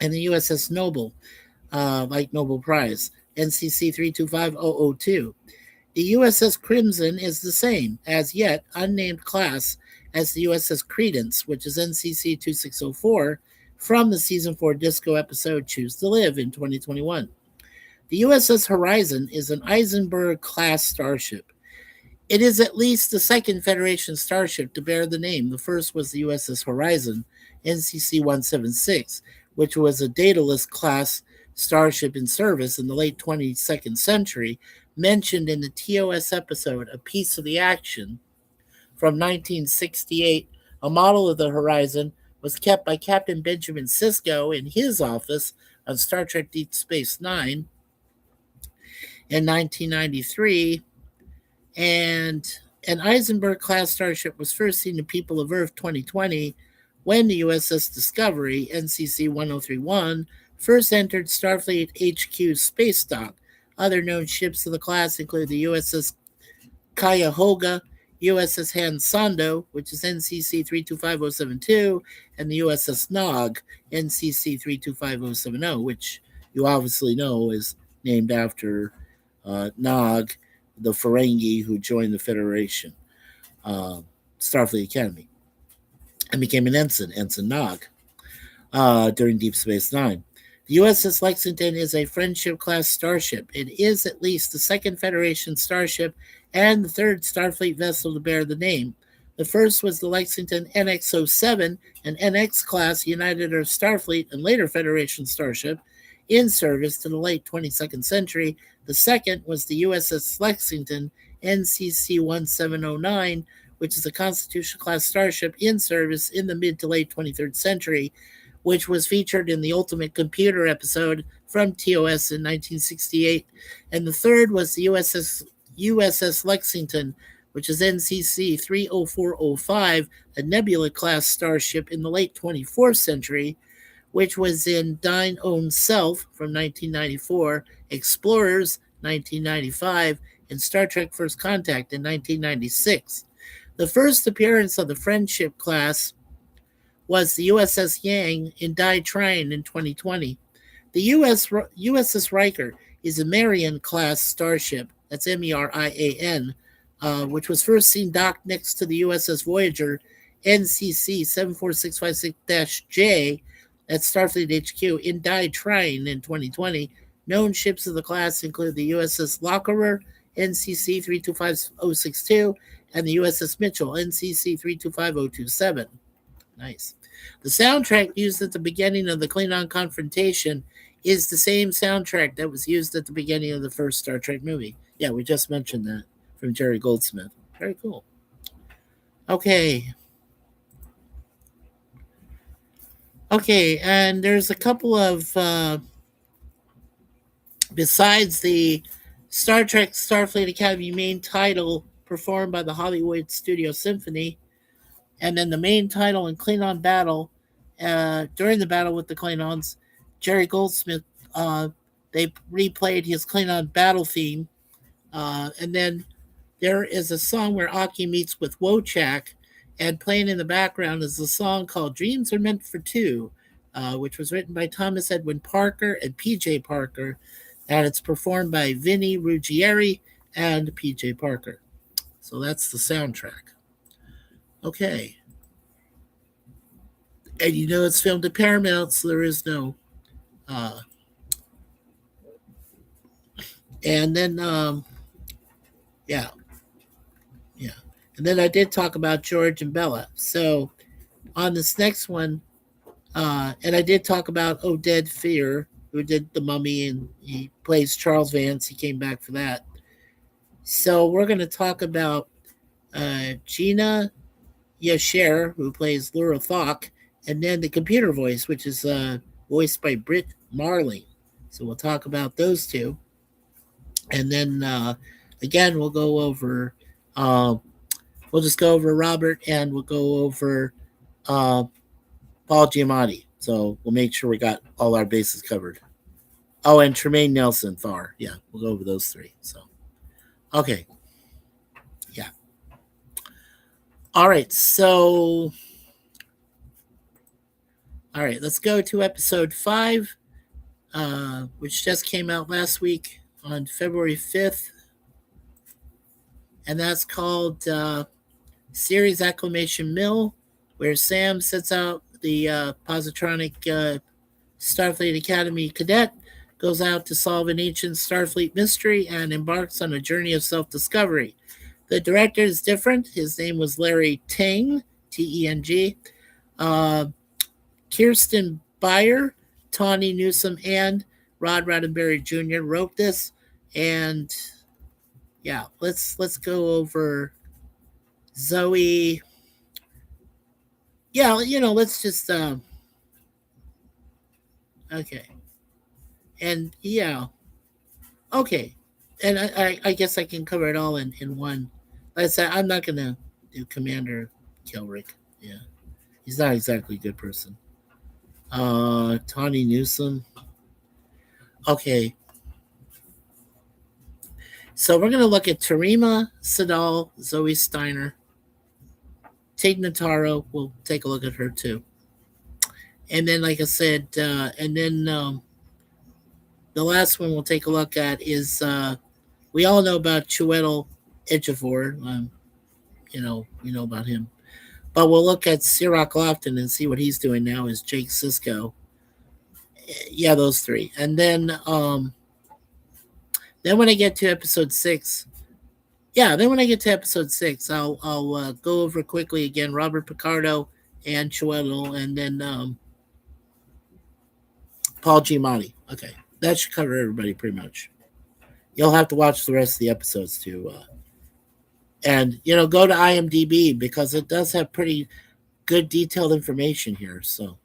and the USS Noble, like Nobel Prize, NCC 325002. The USS Crimson is the same, as yet unnamed class, as the USS Credence, which is NCC 2604, from the Season 4 disco episode Choose to Live in 2021. The USS Horizon is an Eisenberg-class starship. It is at least the second Federation starship to bear the name. The first was the USS Horizon, NCC 176, which was a Daedalus-class starship in service in the late 22nd century, mentioned in the TOS episode A Piece of the Action from 1968. A model of the Horizon was kept by Captain Benjamin Sisko in his office on Star Trek Deep Space Nine in 1993, and an Eisenberg class starship was first seen in People of Earth 2020 when the USS Discovery, NCC 1031, first entered Starfleet HQ space dock. Other known ships of the class include the USS Cuyahoga, USS Han Sando, which is NCC 325072, and the USS Nog, NCC 325070, which you obviously know is named after Nog, the Ferengi who joined the Federation Starfleet Academy and became an ensign, Ensign Nog, during Deep Space Nine. The USS Lexington is a Friendship class starship. It is at least the second Federation starship and the third Starfleet vessel to bear the name. The first was the Lexington NX-07, an NX class United Earth Starfleet and later Federation starship in service to the late 22nd century. The second was the USS Lexington NCC 1709, which is a Constitution class starship in service in the mid to late 23rd century, which was featured in the Ultimate Computer episode from TOS in 1968. And the third was the USS Lexington, which is NCC 30405, a Nebula class starship in the late 24th century, which was in Thine Own Self from 1994, Explorers 1995, and Star Trek First Contact in 1996. The first appearance of the Friendship class was the USS Yang in Die Trine in 2020. The USS Riker is a Marian-class starship, that's Merian, which was first seen docked next to the USS Voyager NCC 74656-J at Starfleet HQ in Die Trine in 2020. Known ships of the class include the USS Lockerer, NCC 325062, and the USS Mitchell, NCC 325027. Nice. The soundtrack used at the beginning of the Klingon confrontation is the same soundtrack that was used at the beginning of the first Star Trek movie. Yeah, we just mentioned that from Jerry Goldsmith. Very cool. Okay. Okay, and there's a couple of, besides the Star Trek Starfleet Academy main title performed by the Hollywood Studio Symphony, and then the main title in Klingon battle, during the battle with the Klingons, Jerry Goldsmith they replayed his Klingon battle theme. And then there is a song where Aki meets with Wojak, and playing in the background is a song called Dreams Are Meant for Two, which was written by Thomas Edwin Parker and PJ Parker, and it's performed by Vinnie Ruggieri and PJ Parker. So that's the soundtrack. Okay. And you know it's filmed at Paramount, so there is no. Uh, and then, yeah, yeah. And then I did talk about George and Bella. So on this next one, and I did talk about Oded Fear, who did The Mummy, and he plays Charles Vance. He came back for that. So we're going to talk about Gina Yasher, who plays Laura Thok, and then the computer voice, which is voiced by Britt Marling. So we'll talk about those two. And then again, we'll go over, we'll just go over Robert, and we'll go over Paul Giamatti. So we'll make sure we got all our bases covered. Oh, and Tremaine Nelson, Thar. Yeah, we'll go over those three. So, okay. Yeah. All right. So, all right. Let's go to episode 5, which just came out last week on February 5th. And that's called Series Acclamation Mill, where Sam sets out the positronic Starfleet Academy cadet, goes out to solve an ancient Starfleet mystery, and embarks on a journey of self-discovery. The director is different. His name was Larry Teng, Teng. Kirsten Beyer, Tawny Newsom, and Rod Roddenberry Jr. wrote this. And yeah, let's go over Zoe. Yeah, let's just okay. And yeah, okay. And I guess I can cover it all in one. Like I said, I'm not gonna do Commander Kilrick. Yeah. He's not exactly a good person. Tawny Newsom. Okay. So we're gonna look at Terima Sadal, Zoe Steiner, Tate Notaro. We'll take a look at her too. And then, like I said, and then the last one we'll take a look at is we all know about Chiwetel Ejiofor. We know about him. But we'll look at Sirach Lofton and see what he's doing now as Jake Sisko. Yeah, those three. And then when I get to episode 6, I'll go over quickly again Robert Picardo and Chiwetel, and then Paul Giamatti. Okay, that should cover everybody pretty much. You'll have to watch the rest of the episodes too. And go to IMDb because it does have pretty good detailed information here. So,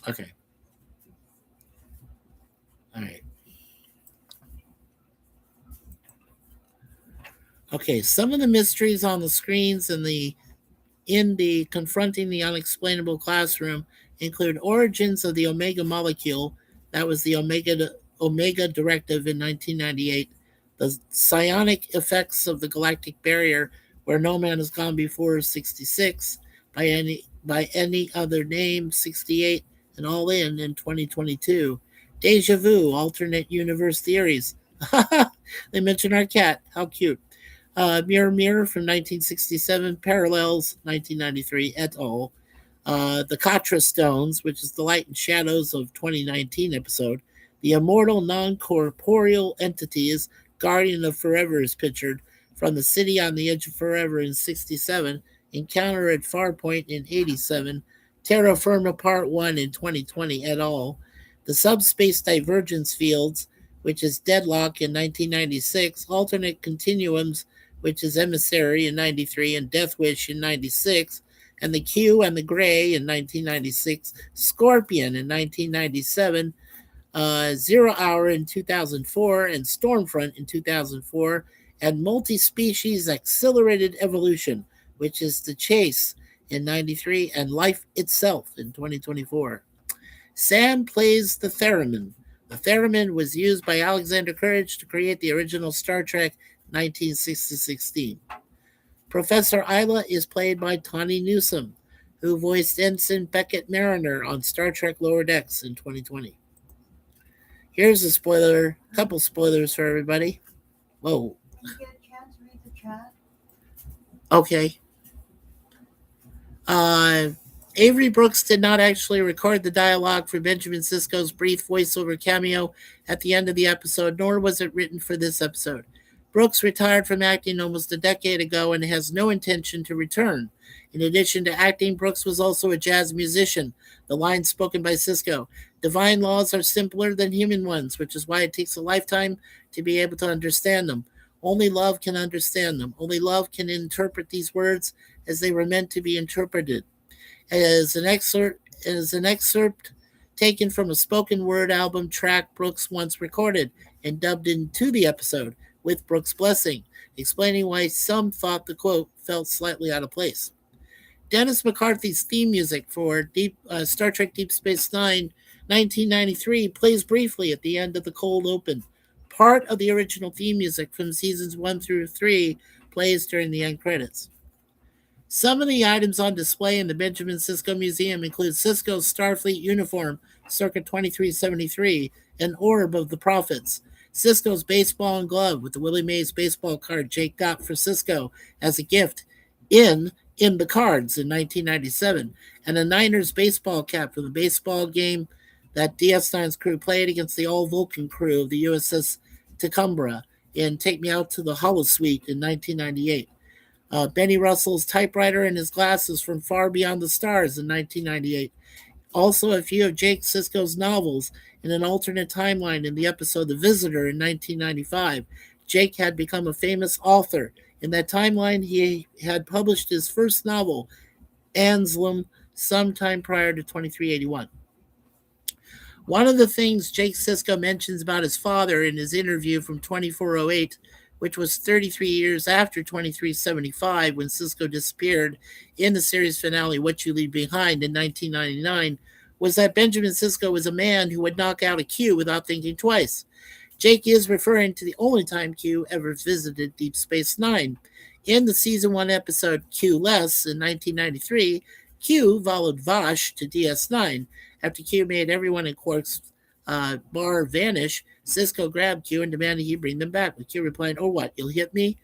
okay. All right. Okay, some of the mysteries on the screens in the Confronting the Unexplainable Classroom include origins of the Omega molecule, that was the Omega Directive in 1998, the psionic effects of the galactic barrier, where no man has gone before, 66, by any other name, 68, and All in 2022. Deja vu, alternate universe theories. They mention our cat. How cute. Mirror Mirror from 1967, Parallels 1993, et al. The Katra Stones, which is the Light and Shadows of 2019 episode. The Immortal Non-Corporeal Entities, Guardian of Forever is pictured. From the City on the Edge of Forever in 67, Encounter at Farpoint in 87, Terra Firma Part 1 in 2020, et al. The Subspace Divergence Fields, which is Deadlock in 1996, Alternate Continuums, which is Emissary in 93 and Death Wish in 96, and the Q and the Gray in 1996, Scorpion in 1997, Zero Hour in 2004, and Stormfront in 2004, and Multi-Species Accelerated Evolution, which is The Chase in 93, and Life Itself in 2024. Sam plays the theremin. The theremin was used by Alexander Courage to create the original Star Trek 1966 theme. Professor Isla is played by Tawny Newsome, who voiced Ensign Beckett Mariner on Star Trek Lower Decks in 2020. Here's a spoiler, couple spoilers for everybody. Whoa. Did you get a chance to read the chat? Okay. Uh, Avery Brooks did not actually record the dialogue for Benjamin Sisko's brief voiceover cameo at the end of the episode, nor was it written for this episode. Brooks retired from acting almost a decade ago and has no intention to return. In addition to acting, Brooks was also a jazz musician. The lines spoken by Sisko: "Divine laws are simpler than human ones, which is why it takes a lifetime to be able to understand them. Only love can understand them. Only love can interpret these words as they were meant to be interpreted." As an excerpt taken from a spoken word album track Brooks once recorded and dubbed into the episode with Brooks' blessing, explaining why some thought the quote felt slightly out of place. Dennis McCarthy's theme music for Star Trek Deep Space Nine 1993 plays briefly at the end of the cold open. Part of the original theme music from seasons 1 through 3 plays during the end credits. Some of the items on display in the Benjamin Sisko Museum include Sisko's Starfleet uniform, circa 2373, an orb of the prophets, Sisko's baseball and glove with the Willie Mays baseball card Jake got for Sisko as a gift in the cards in 1997, and a Niners baseball cap from the baseball game that DS9's crew played against the all Vulcan crew of the USS Tacubra in Take Me Out to the Holosuite in 1998. Benny Russell's typewriter and his glasses from Far Beyond the Stars in 1998. Also, a few of Jake Sisko's novels in an alternate timeline in the episode The Visitor in 1995. Jake had become a famous author. In that timeline, he had published his first novel, Anselm, sometime prior to 2381. One of the things Jake Sisko mentions about his father in his interview from 2408, which was 33 years after 2375 when Sisko disappeared in the series finale What You Leave Behind in 1999, was that Benjamin Sisko was a man who would knock out a Q without thinking twice. Jake is referring to the only time Q ever visited Deep Space Nine. In the season 1 episode Q Less in 1993, Q followed Vash to DS9. After Q made everyone in Quark's bar vanish, Sisko grabbed Q and demanded he bring them back, with Q replying, "Oh, what, you'll hit me?"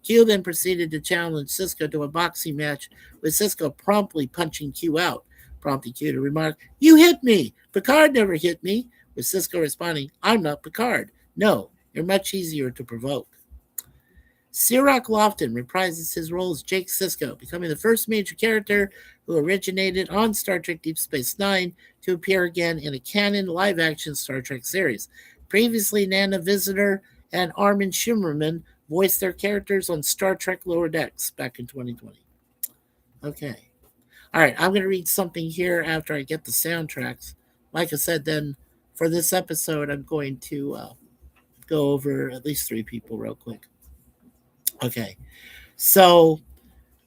Q then proceeded to challenge Sisko to a boxing match, with Sisko promptly punching Q out, prompting Q to remark, "You hit me! Picard never hit me," with Sisko responding, "I'm not Picard. No, you're much easier to provoke." Cirroc Lofton reprises his role as Jake Sisko, becoming the first major character who originated on Star Trek Deep Space Nine to appear again in a canon live-action Star Trek series. Previously, Nana Visitor and Armin Shimmerman voiced their characters on Star Trek Lower Decks back in 2020. Okay. All right, I'm going to read something here after I get the soundtracks. Like I said, then for this episode, I'm going to go over at least 3 people real quick. Okay. So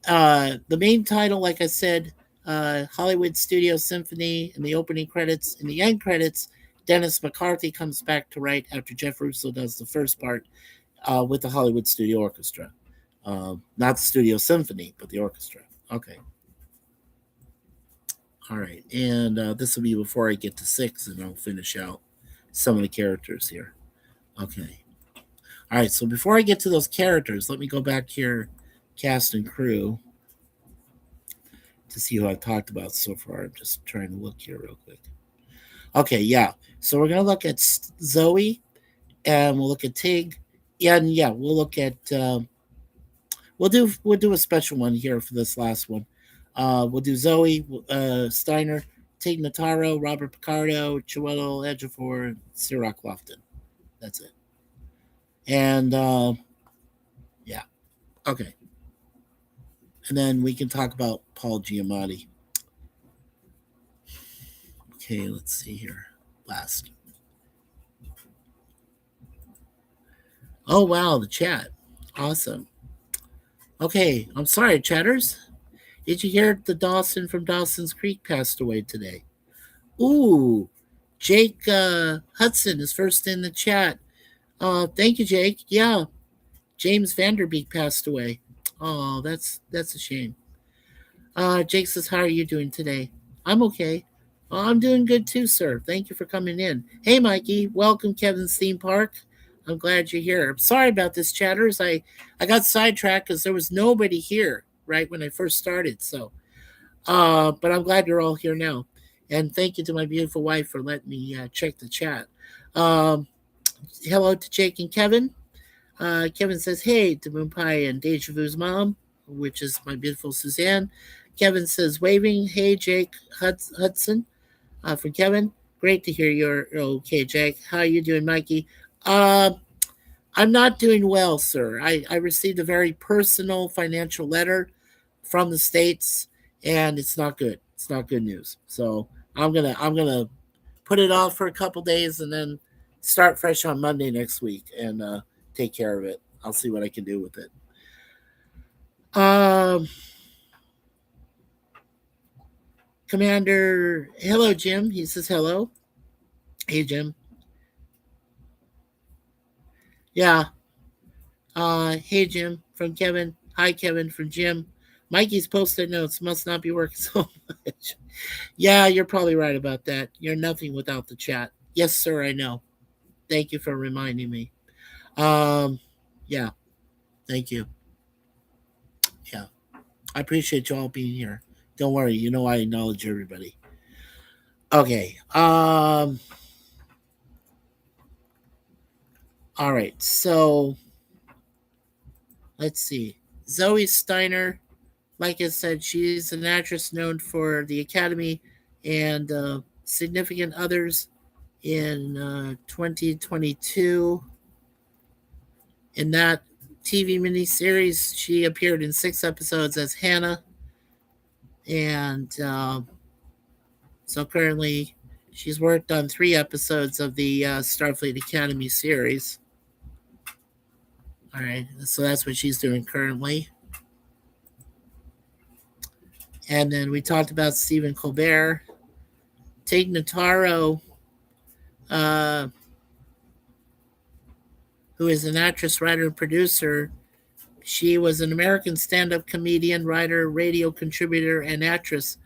the main title, like I said, Hollywood Studio Symphony, in the opening credits. In the end credits, Dennis McCarthy comes back to write after Jeff Russo does the first part with the Hollywood Studio Orchestra. Not the Studio Symphony, but the orchestra. Okay. All right. And this will be before I get to 6, and I'll finish out some of the characters here. Okay. All right. So before I get to those characters, let me go back here, cast and crew, to see who I've talked about so far. I'm just trying to look here real quick. Okay, yeah. So we're gonna look at Zoe, and we'll look at Tig, and yeah, we'll look at we'll do a special one here for this last one. We'll do Zoe Steiner, Tig Notaro, Robert Picardo, Chiwetel Ejiofor, and Cirroc Lofton. That's it. And yeah, okay. And then we can talk about Paul Giamatti. Okay, let's see here. Last. Oh, wow, the chat. Awesome. Okay, I'm sorry, chatters. Did you hear the Dawson from Dawson's Creek passed away today? Ooh, Jake Hudson is first in the chat. Thank you, Jake. Yeah, James Vanderbeek passed away. Oh, that's a shame. Jake says, "How are you doing today?" I'm okay. I'm doing good too, sir. Thank you for coming in. Hey, Mikey. Welcome, Kevin's Theme Park. I'm glad you're here. I'm sorry about this, chatters. I got sidetracked because there was nobody here right when I first started. So, but I'm glad you're all here now. And thank you to my beautiful wife for letting me check the chat. Um, Hello to Jake and Kevin. Kevin says, "Hey," to Moon Pie and Deja Vu's mom, which is my beautiful Suzanne. Kevin says, waving, "Hey, Jake Hudson," from Kevin. Great to hear you're okay, Jake. How are you doing, Mikey? Uh, I'm not doing well, sir. I received a very personal financial letter from the States, and it's not good. It's not good news. So I'm gonna put it off for a couple days and then start fresh on Monday next week and take care of it. I'll see what I can do with it. Um, Commander, hello, Jim. He says hello. Hey, Jim. Yeah. Hey, Jim from Kevin. Hi, Kevin from Jim. Mikey's post-it notes must not be working so much. Yeah, you're probably right about that. You're nothing without the chat. Yes, sir. I know. Thank you for reminding me. Um, yeah. Thank you. Yeah. I appreciate you all being here. Don't worry, you know I acknowledge everybody. Okay. All right. So let's see. Zoe Steiner, like I said, she's an actress known for the Academy and significant others in 2022. In that TV miniseries, she appeared in 6 episodes as Hannah, and so currently, she's worked on 3 episodes of the Starfleet Academy series. All right, so that's what she's doing currently. And then we talked about Stephen Colbert. Tig Notaro, uh, who is an actress, writer, and producer. She was an American stand up comedian, writer, radio contributor, and actress.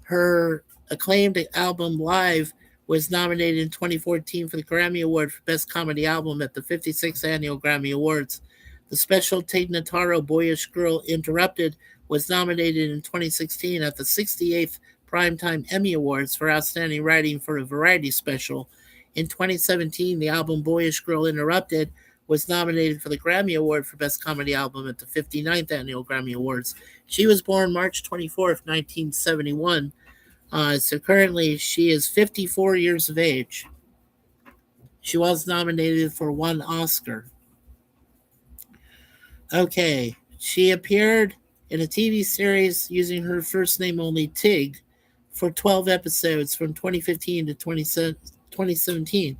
Her acclaimed album Live was nominated in 2014 for the Grammy Award for Best Comedy Album at the 56th Annual Grammy Awards. The special Tig Notaro Boyish Girl Interrupted was nominated in 2016 at the 68th Primetime Emmy Awards for Outstanding Writing for a Variety Special. In 2017, the album Boyish Girl Interrupted was nominated for the Grammy Award for Best Comedy Album at the 59th Annual Grammy Awards. She was born March 24th, 1971. So currently, she is 54 years of age. She was nominated for 1 Oscar. Okay, she appeared in a TV series using her first name only, Tig, for 12 episodes from 2015 to 2017,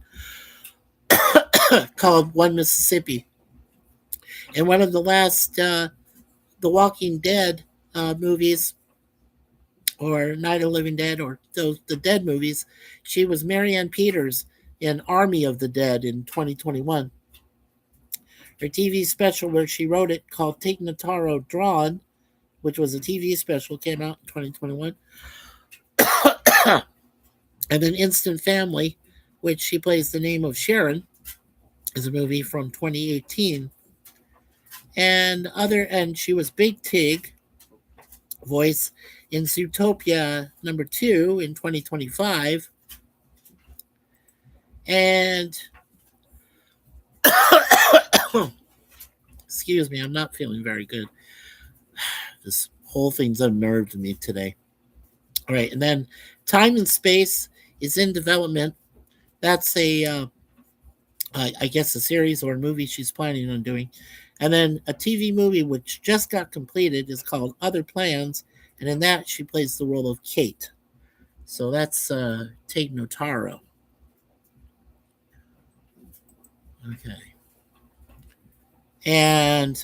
called One Mississippi. And one of the last The Walking Dead movies, or Night of the Living Dead, or the Dead movies, she was Marianne Peters in Army of the Dead in 2021. Her TV special where she wrote it, called Tig Notaro Drawn, which was a TV special, came out in 2021. And then Instant Family, which she plays the name of Sharon, is a movie from 2018. And she was Big Tig voice in Zootopia #2 in 2025. And excuse me, I'm not feeling very good. This whole thing's unnerved me today. All right, and then Time and Space is in development. That's I guess, a series or a movie she's planning on doing. And then a TV movie which just got completed is called Other Plans, and in that she plays the role of Kate. So that's Tig Notaro. Okay. And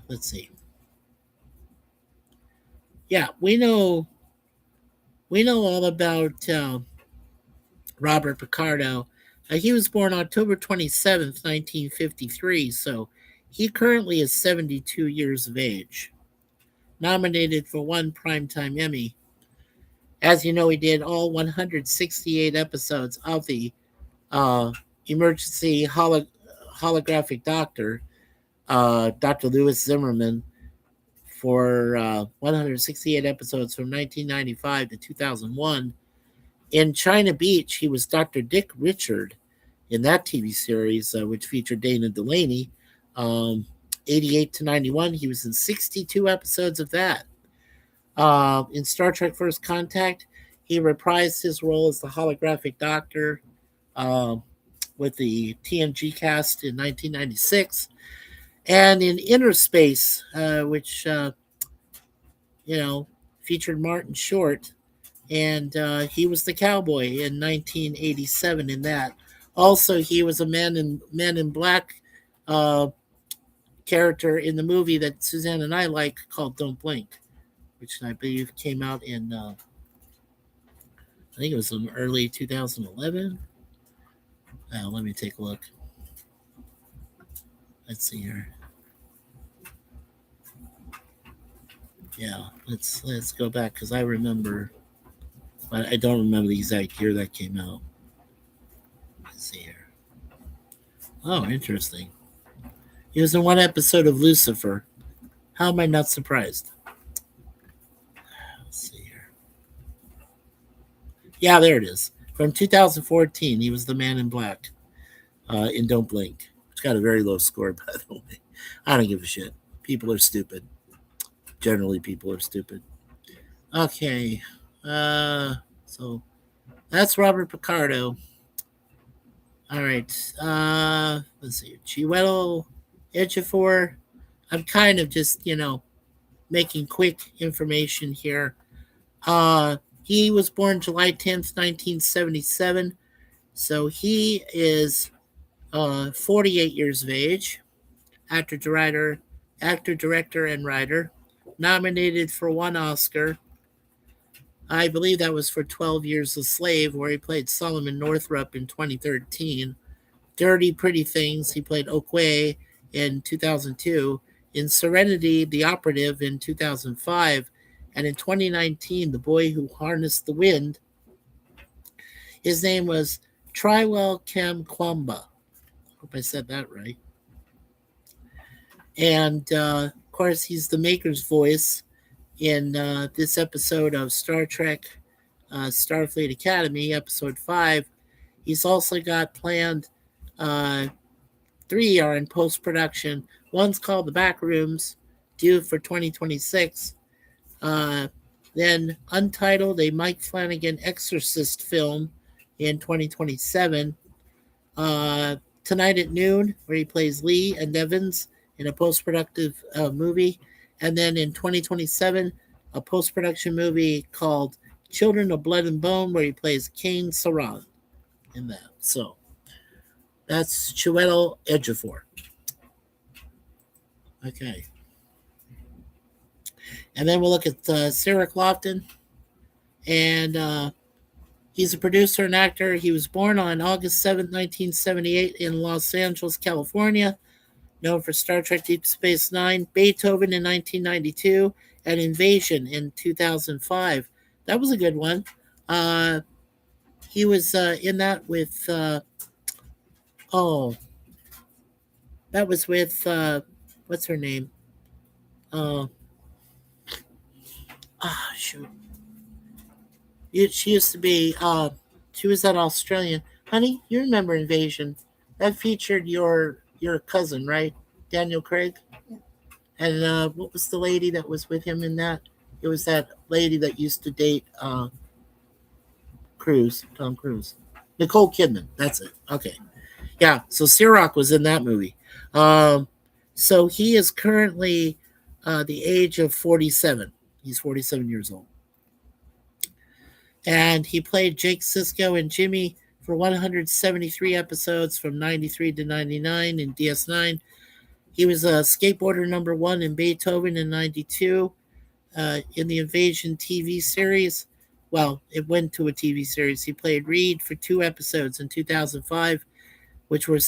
let's see. Yeah, we know all about Robert Picardo. He was born October 27th, 1953, so he currently is 72 years of age. Nominated for one Primetime Emmy. As you know, he did all 168 episodes of the uh, emergency holographic doctor, Dr. Lewis Zimmerman, for 168 episodes from 1995 to 2001. In China Beach, he was Dr. Dick Richard in that TV series, which featured Dana Delaney. Um, 88 to 91, he was in 62 episodes of that. In Star Trek First Contact, he reprised his role as the holographic doctor uh, with the TNG cast in 1996. And in Inner Space, which, you know, featured Martin Short, and he was the cowboy in 1987 in that. Also, he was a Men in Black uh, character in the movie that Suzanne and I like called Don't Blink, which I believe came out in I think it was in early 2011. Let me take a look. Let's see here. Yeah, let's go back because I remember, but I don't remember the exact year that came out. Let's see here. Oh, interesting. He was in one episode of Lucifer. How am I not surprised? Let's see here. Yeah, there it is. From 2014, he was the Man in Black in Don't Blink. It's got a very low score, by the way. I don't give a shit. People are stupid. Generally, people are stupid. Okay. So that's Robert Picardo. All right. Let's see. Chiwetel Ejiofor. I'm kind of just, making quick information here. He was born July 10th, 1977. So he is 48 years of age. Actor, director, and writer. Nominated for one Oscar. I believe that was for 12 Years a Slave, where he played Solomon Northup in 2013. Dirty Pretty Things, he played Okwe in 2002. In Serenity, The Operative in 2005. And in 2019, The Boy Who Harnessed the Wind. His name was Triwell Kem Kwamba. Hope I said that right. And of course, he's the Maker's voice in this episode of Star Trek Starfleet Academy, episode 5. He's also got planned 3 are in post production. One's called The Back Rooms, due for 2026. Then Untitled, a Mike Flanagan Exorcist film in 2027. Tonight at Noon, where he plays Lee and Evans in a post-productive movie. And then in 2027, a post-production movie called Children of Blood and Bone, where he plays Kane Saran in that. So that's Chiwetel Ejiofor. Okay. And then we'll look at Sarah Lofton. And he's a producer and actor. He was born on August 7th, 1978 in Los Angeles, California. Known for Star Trek Deep Space Nine, Beethoven in 1992, and Invasion in 2005. That was a good one. He was in that with, that was with, what's her name? Shoot. She used to be, she was that Australian. Honey, you remember Invasion. That featured your cousin, right? Daniel Craig? Yeah. And what was the lady that was with him in that? It was that lady that used to date Tom Cruise. Nicole Kidman. That's it. Okay. Yeah, so Sirach was in that movie. So he is currently the age of 47. He's 47 years old. And he played Jake Sisko and Jimmy for 173 episodes from 93 to 99 in DS9. He was a skateboarder number 1 in Beethoven in 92. In the Invasion TV series, well, it went to a TV series. He played Reed for 2 episodes in 2005, which were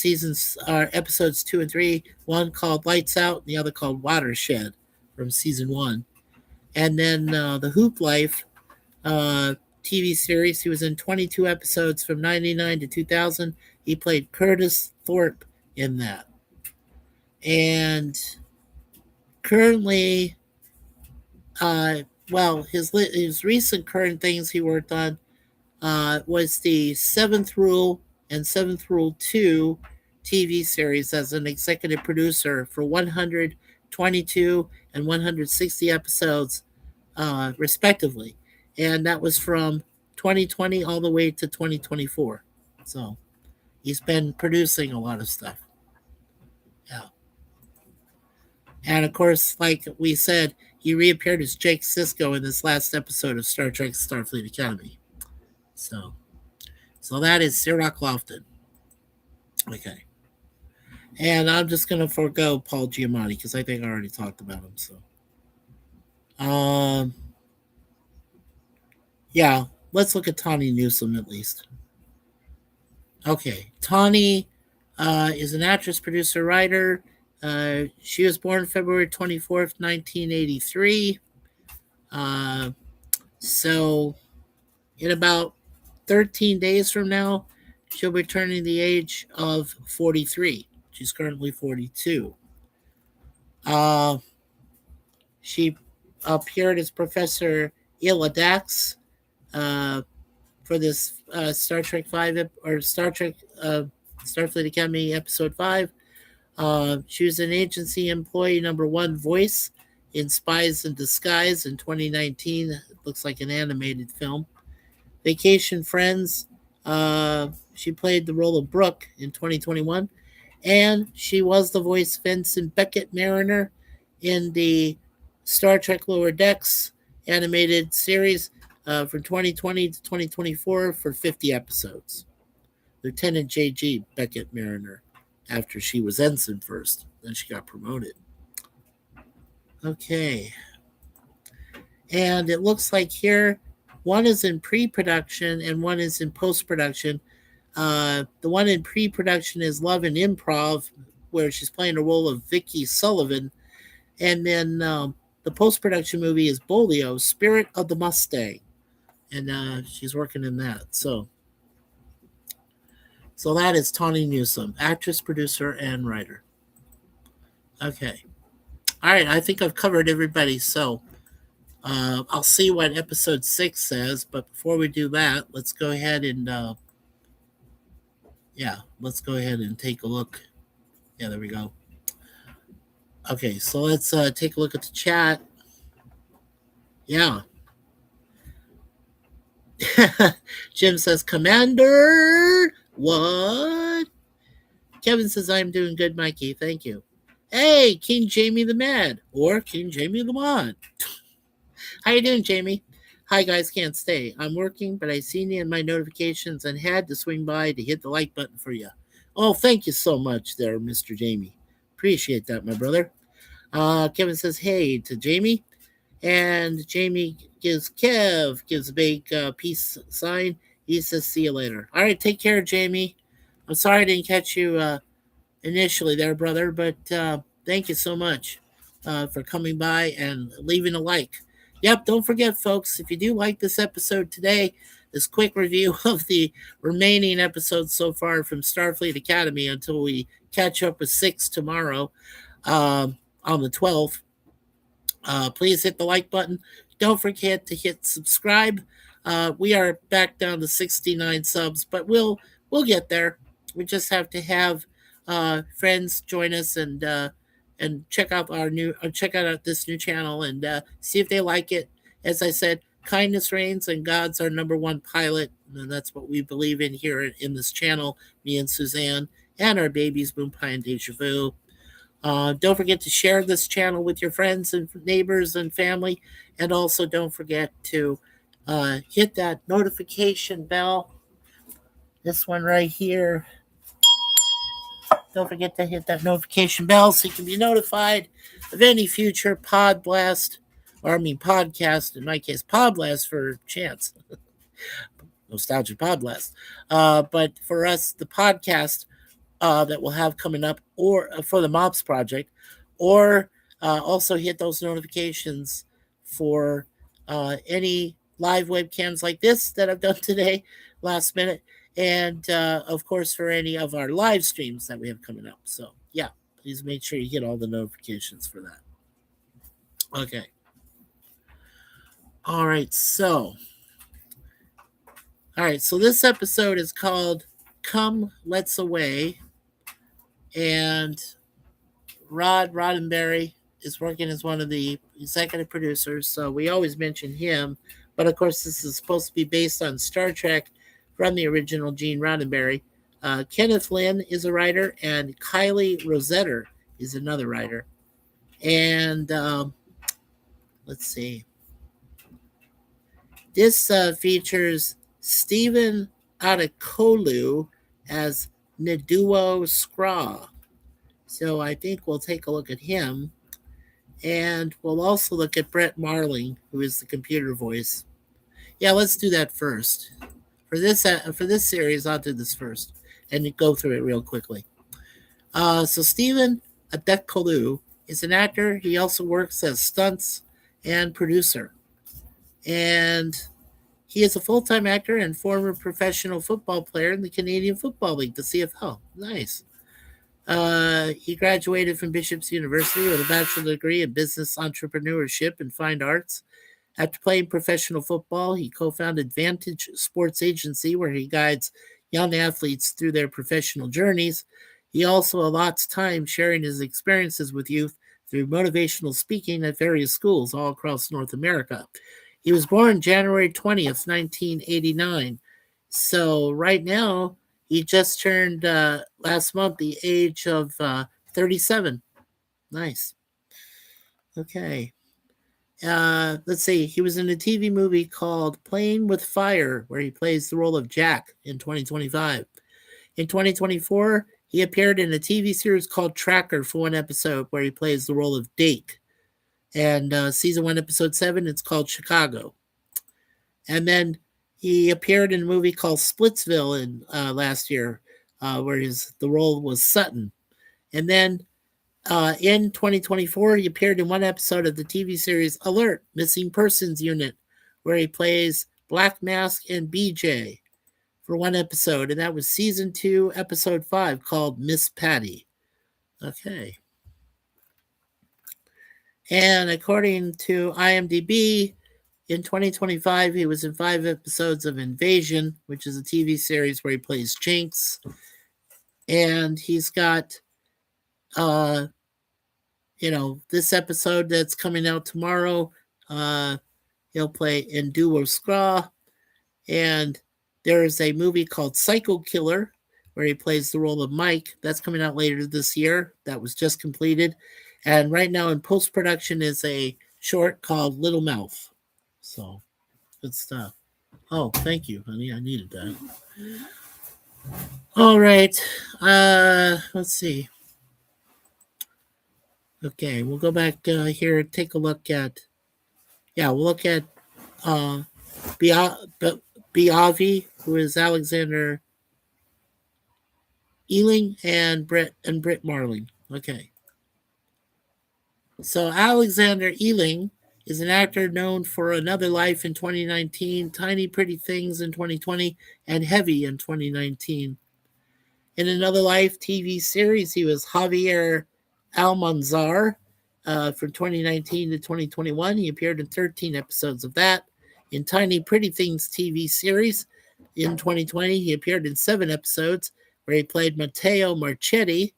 episodes 2 and 3. One called Lights Out, and the other called Watershed from season 1. And then the Hoop Life uh, TV series. He was in 22 episodes from 99 to 2000. He played Curtis Thorpe in that. And currently, his recent current things he worked on was the Seventh Rule and Seventh Rule 2 TV series as an executive producer for 122 and 160 episodes, respectively. And that was from 2020 all the way to 2024. So he's been producing a lot of stuff. Yeah. And of course, like we said, he reappeared as Jake Sisko in this last episode of Star Trek Starfleet Academy. So, so that is Sirach Lofton. Okay. And I'm just going to forego Paul Giamatti because I think I already talked about him. So, um, yeah, let's look at Tawny Newsome at least. Okay, Tawny is an actress, producer, writer. She was born February 24th, 1983. Uh, so, in about 13 days from now, she'll be turning the age of 43. She's currently 42. Uh, she appeared as Professor Ila Dax uh, for this Star Trek 5 or Star Trek Starfleet Academy episode 5. She was an agency employee #1 voice in Spies in Disguise in 2019. It looks like an animated film. Vacation Friends. She played the role of Brooke in 2021. And she was the voice of Vincent Beckett Mariner in the Star Trek Lower Decks animated series from 2020 to 2024 for 50 episodes. Lieutenant J.G. Beckett Mariner, after she was ensign first. Then she got promoted. Okay. And it looks like here one is in pre-production and one is in post-production. The one in pre-production is Love and Improv, where she's playing the role of Vicky Sullivan. And then the post-production movie is Bolio, Spirit of the Mustang. And she's working in that. So that is Tawny Newsome, actress, producer, and writer. Okay. All right, I think I've covered everybody. So I'll see what episode 6 says. But before we do that, let's go ahead and take a look. Yeah, there we go. Okay, so let's take a look at the chat. Yeah. Jim says, Commander, what? Kevin says, I'm doing good, Mikey. Thank you. Hey, King Jamie the Mad, or King Jamie the Mod. How you doing, Jamie? Hi, guys, can't stay. I'm working, but I seen you in my notifications and had to swing by to hit the like button for you. Oh, thank you so much there, Mr. Jamie. Appreciate that, my brother. Kevin says, hey to Jamie. And Jamie gives a big peace sign. He says, see you later. All right, take care, Jamie. I'm sorry I didn't catch you initially there, brother, but thank you so much for coming by and leaving a like. Yep, don't forget, folks, if you do like this episode today, this quick review of the remaining episodes so far from Starfleet Academy until we catch up with 6 tomorrow on the 12th. Please hit the like button. Don't forget to hit subscribe. We are back down to 69 subs, but we'll get there. We just have to have friends join us and check out this new channel and see if they like it. As I said, kindness reigns and God's our #1 pilot, and that's what we believe in here in this channel. Me and Suzanne and our babies, Moonpie and Deja Vu. Don't forget to share this channel with your friends and neighbors and family. And also don't forget to hit that notification bell. This one right here. Don't forget to hit that notification bell so you can be notified of any future podcast, in my case, Pod Blast for Chance. Nostalgia Pod Blast. But for us, the podcast that we'll have coming up, or for the Mobs Project, or also hit those notifications for any live webcams like this that I've done today, last minute, and of course for any of our live streams that we have coming up. So yeah, please make sure you get all the notifications for that. Okay. All right. So this episode is called "Come Let's Away," and Rod Roddenberry is working as one of the executive producers, so we always mention him. But of course, this is supposed to be based on Star Trek from the original Gene Roddenberry. Kenneth Lynn is a writer, and Kylie Rosetter is another writer. And let's see. This features Stephen Adekolu as Neduo Scraw. So I think we'll take a look at him. And we'll also look at Brett Marling, who is the computer voice. Yeah, let's do that first. For this series, I'll do this first and go through it real quickly. So Stephen Adekolu is an actor. He also works as stunts and producer. And he is a full-time actor and former professional football player in the Canadian Football League, the CFL. Nice. He graduated from Bishop's University with a bachelor's degree in business entrepreneurship and fine arts. After playing professional football, he co-founded Vantage Sports Agency, where he guides young athletes through their professional journeys. He also allots time sharing his experiences with youth through motivational speaking at various schools all across North America. He was born January 20th, 1989. So right now, he just turned last month the age of 37. Nice. Okay. Let's see. He was in a TV movie called Playing with Fire, where he plays the role of Jack in 2025. In 2024, he appeared in a TV series called Tracker for one episode, where he plays the role of Dake. And season 1, episode 7, it's called Chicago. And then he appeared in a movie called Splitsville in last year, where the role was Sutton. And then in 2024, he appeared in one episode of the TV series Alert, Missing Persons Unit, where he plays Black Mask and BJ for one episode. And that was season 2, episode 5, called Miss Patty. Okay. And according to IMDb, in 2025, he was in 5 episodes of Invasion, which is a TV series where he plays Jinx. And he's got, this episode that's coming out tomorrow. He'll play Enduo Scraw. And there's a movie called Psycho Killer, where he plays the role of Mike. That's coming out later this year. That was just completed. And right now in post-production is a short called Little Mouth. So, good stuff. Oh, thank you, honey. I needed that. All right. Let's see. Okay, we'll go back here and take a look at. Yeah, we'll look at Biavi, who is Alexander Ealing, and Britt Marling. Okay. So Alexander Ealing is an actor known for Another Life in 2019, Tiny Pretty Things in 2020, and Heavy in 2019. In Another Life TV series, he was Javier Almanzar from 2019 to 2021. He appeared in 13 episodes of that. In Tiny Pretty Things TV series in 2020, he appeared in 7 episodes where he played Matteo Marchetti.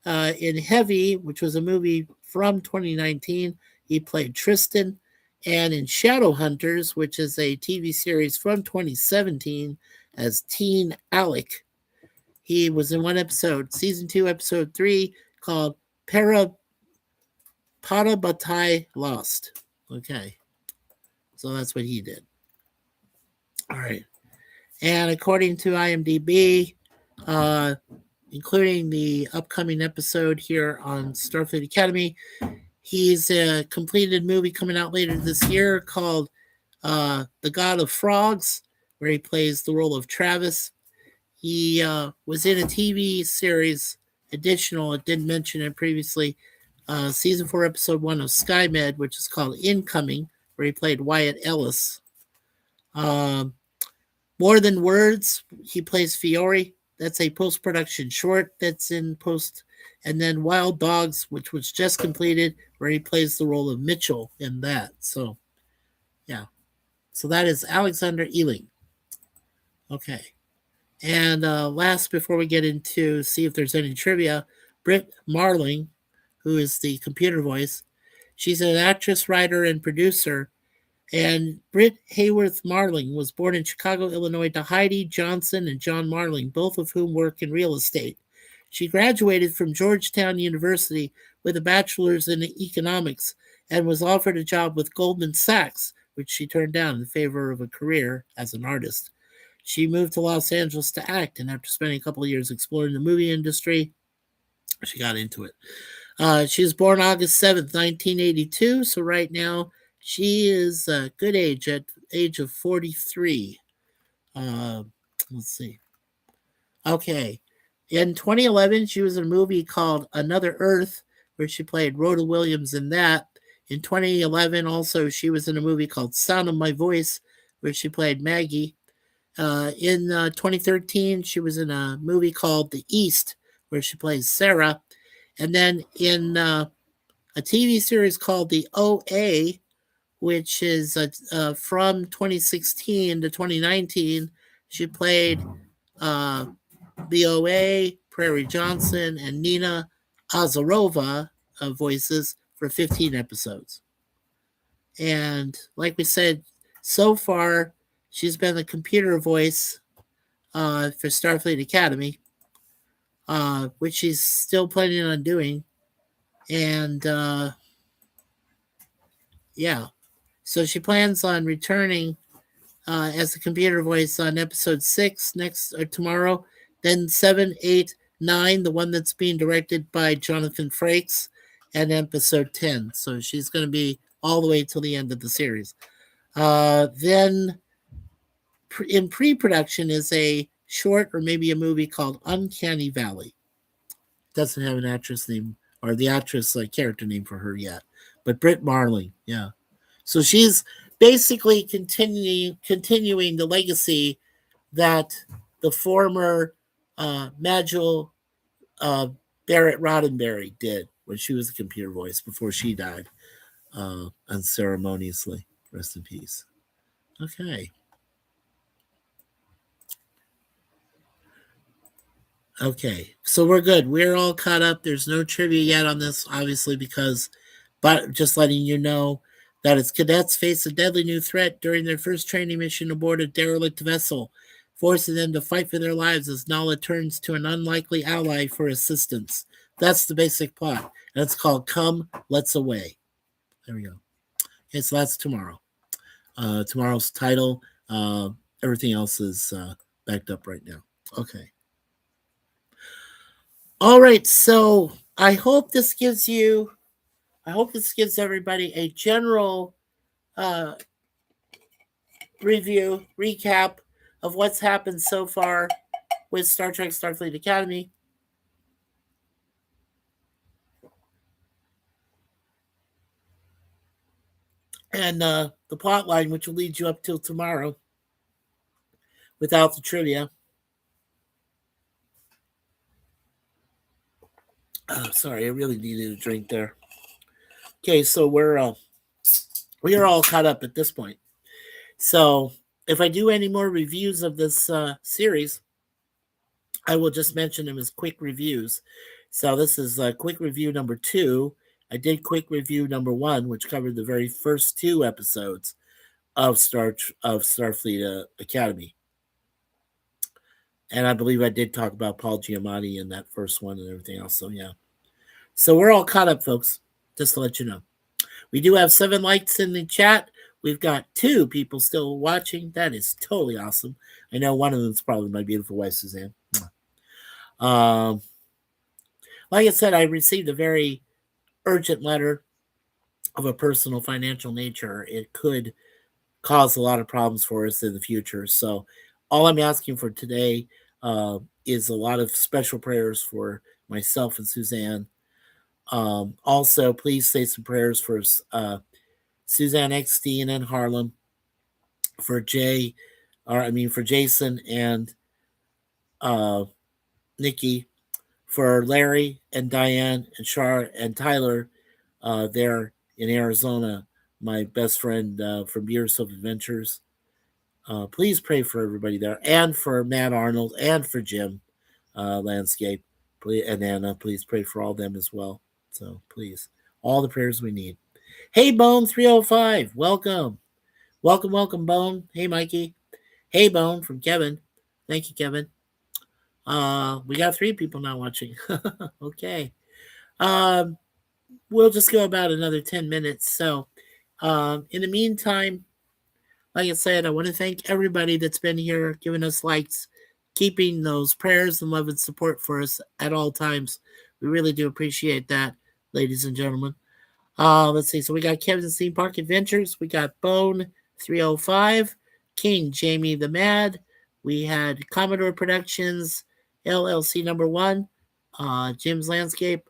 In Heavy, which was a movie from 2019, he played Tristan. And in Shadowhunters, which is a TV series from 2017, as Teen Alec. He was in one episode, season 2, episode 3, called Parabatai Lost. Okay. So that's what he did. All right. And according to IMDb, including the upcoming episode here on Starfleet Academy, he's completed a movie coming out later this year called The God of Frogs, where he plays the role of Travis. He was in a TV series, additional, I didn't mention it previously, season 4, episode 1 of SkyMed, which is called Incoming, where he played Wyatt Ellis. Um, More Than Words, he plays Fiore. That's a post production short that's in post. And then Wild Dogs, which was just completed, where he plays the role of Mitchell in that. So, yeah. So that is Alexander Ealing. Okay. And last, before we get into see if there's any trivia, Britt Marling, who is the computer voice, she's an actress, writer, and producer. And Britt Hayworth Marling was born in Chicago, Illinois, to Heidi Johnson and John Marling, both of whom work in real estate. She graduated from Georgetown University with a bachelor's in economics and was offered a job with Goldman Sachs, which she turned down in favor of a career as an artist. She moved to Los Angeles to act, and after spending a couple of years exploring the movie industry, she got into it. She was born August 7th, 1982, so right now she is a good age, at age of 43. Uh, let's see. Okay. In 2011, she was in a movie called Another Earth, where she played Rhoda Williams in that. In 2011, also, she was in a movie called Sound of My Voice, where she played Maggie. In 2013, she was in a movie called The East, where she plays Sarah. And then in a TV series called The OA, which is from 2016 to 2019, she played uh, the OA, Prairie Johnson, and Nina Azarova voices for 15 episodes. And like we said, so far, she's been the computer voice for Starfleet Academy, which she's still planning on doing. And yeah, so she plans on returning as the computer voice on episode 6 next or tomorrow, then 7, 8, 9, the one that's being directed by Jonathan Frakes, and episode 10. So she's going to be all the way till the end of the series. Then in pre-production is a short or maybe a movie called Uncanny Valley. Doesn't have an actress name or the actress character name for her yet, but Britt Marling, yeah. So she's basically continuing the legacy that the former Majel uh, Barrett Roddenberry did when she was a computer voice before she died unceremoniously. Rest in peace. Okay. Okay, so we're good. We're all caught up. There's no trivia yet on this, obviously, but just letting you know that its cadets face a deadly new threat during their first training mission aboard a derelict vessel, forcing them to fight for their lives as Nala turns to an unlikely ally for assistance. That's the basic plot, and it's called Come, Let's Away. There we go. Okay, so that's tomorrow. Tomorrow's title. Everything else is backed up right now. Okay. All right, so I hope this gives everybody a general uh, recap of what's happened so far with Star Trek Starfleet Academy. And the plot line, which will lead you up till tomorrow without the trivia. Sorry, I really needed a drink there. Okay, so we are all caught up at this point. So if I do any more reviews of this series, I will just mention them as quick reviews. So this is quick review number 2. I did quick review number 1, which covered the very first 2 episodes of Starfleet Academy. And I believe I did talk about Paul Giamatti in that first one and everything else. So yeah. So we're all caught up, folks, just to let you know. We do have 7 likes in the chat. We've got 2 people still watching. That is totally awesome. I know one of them is probably my beautiful wife, Suzanne. Like I said, I received a very urgent letter of a personal financial nature. It could cause a lot of problems for us in the future. So, all I'm asking for today is a lot of special prayers for myself and Suzanne. Also, please say some prayers for Suzanne Eckstein and Harlem, for for Jason and uh, Nikki, for Larry and Diane and Char and Tyler there in Arizona, my best friend from Years of Adventures. Please pray for everybody there, and for Matt Arnold, and for Jim Landscape, and Anna. Please pray for all them as well. So please, all the prayers we need. Hey, Bone 305, welcome, welcome, welcome, Bone. Hey, Mikey. Hey, Bone from Kevin. Thank you, Kevin. We got 3 people now watching. Okay. Um, we'll just go about another 10 minutes. So, in the meantime, like I said, I want to thank everybody that's been here, giving us likes, keeping those prayers and love and support for us at all times. We really do appreciate that, ladies and gentlemen. Let's see. So we got Kevin's Theme Park Adventures. We got Bone 305, King Jamie the Mad. We had Commodore Productions, LLC number 1, Jim's Landscape.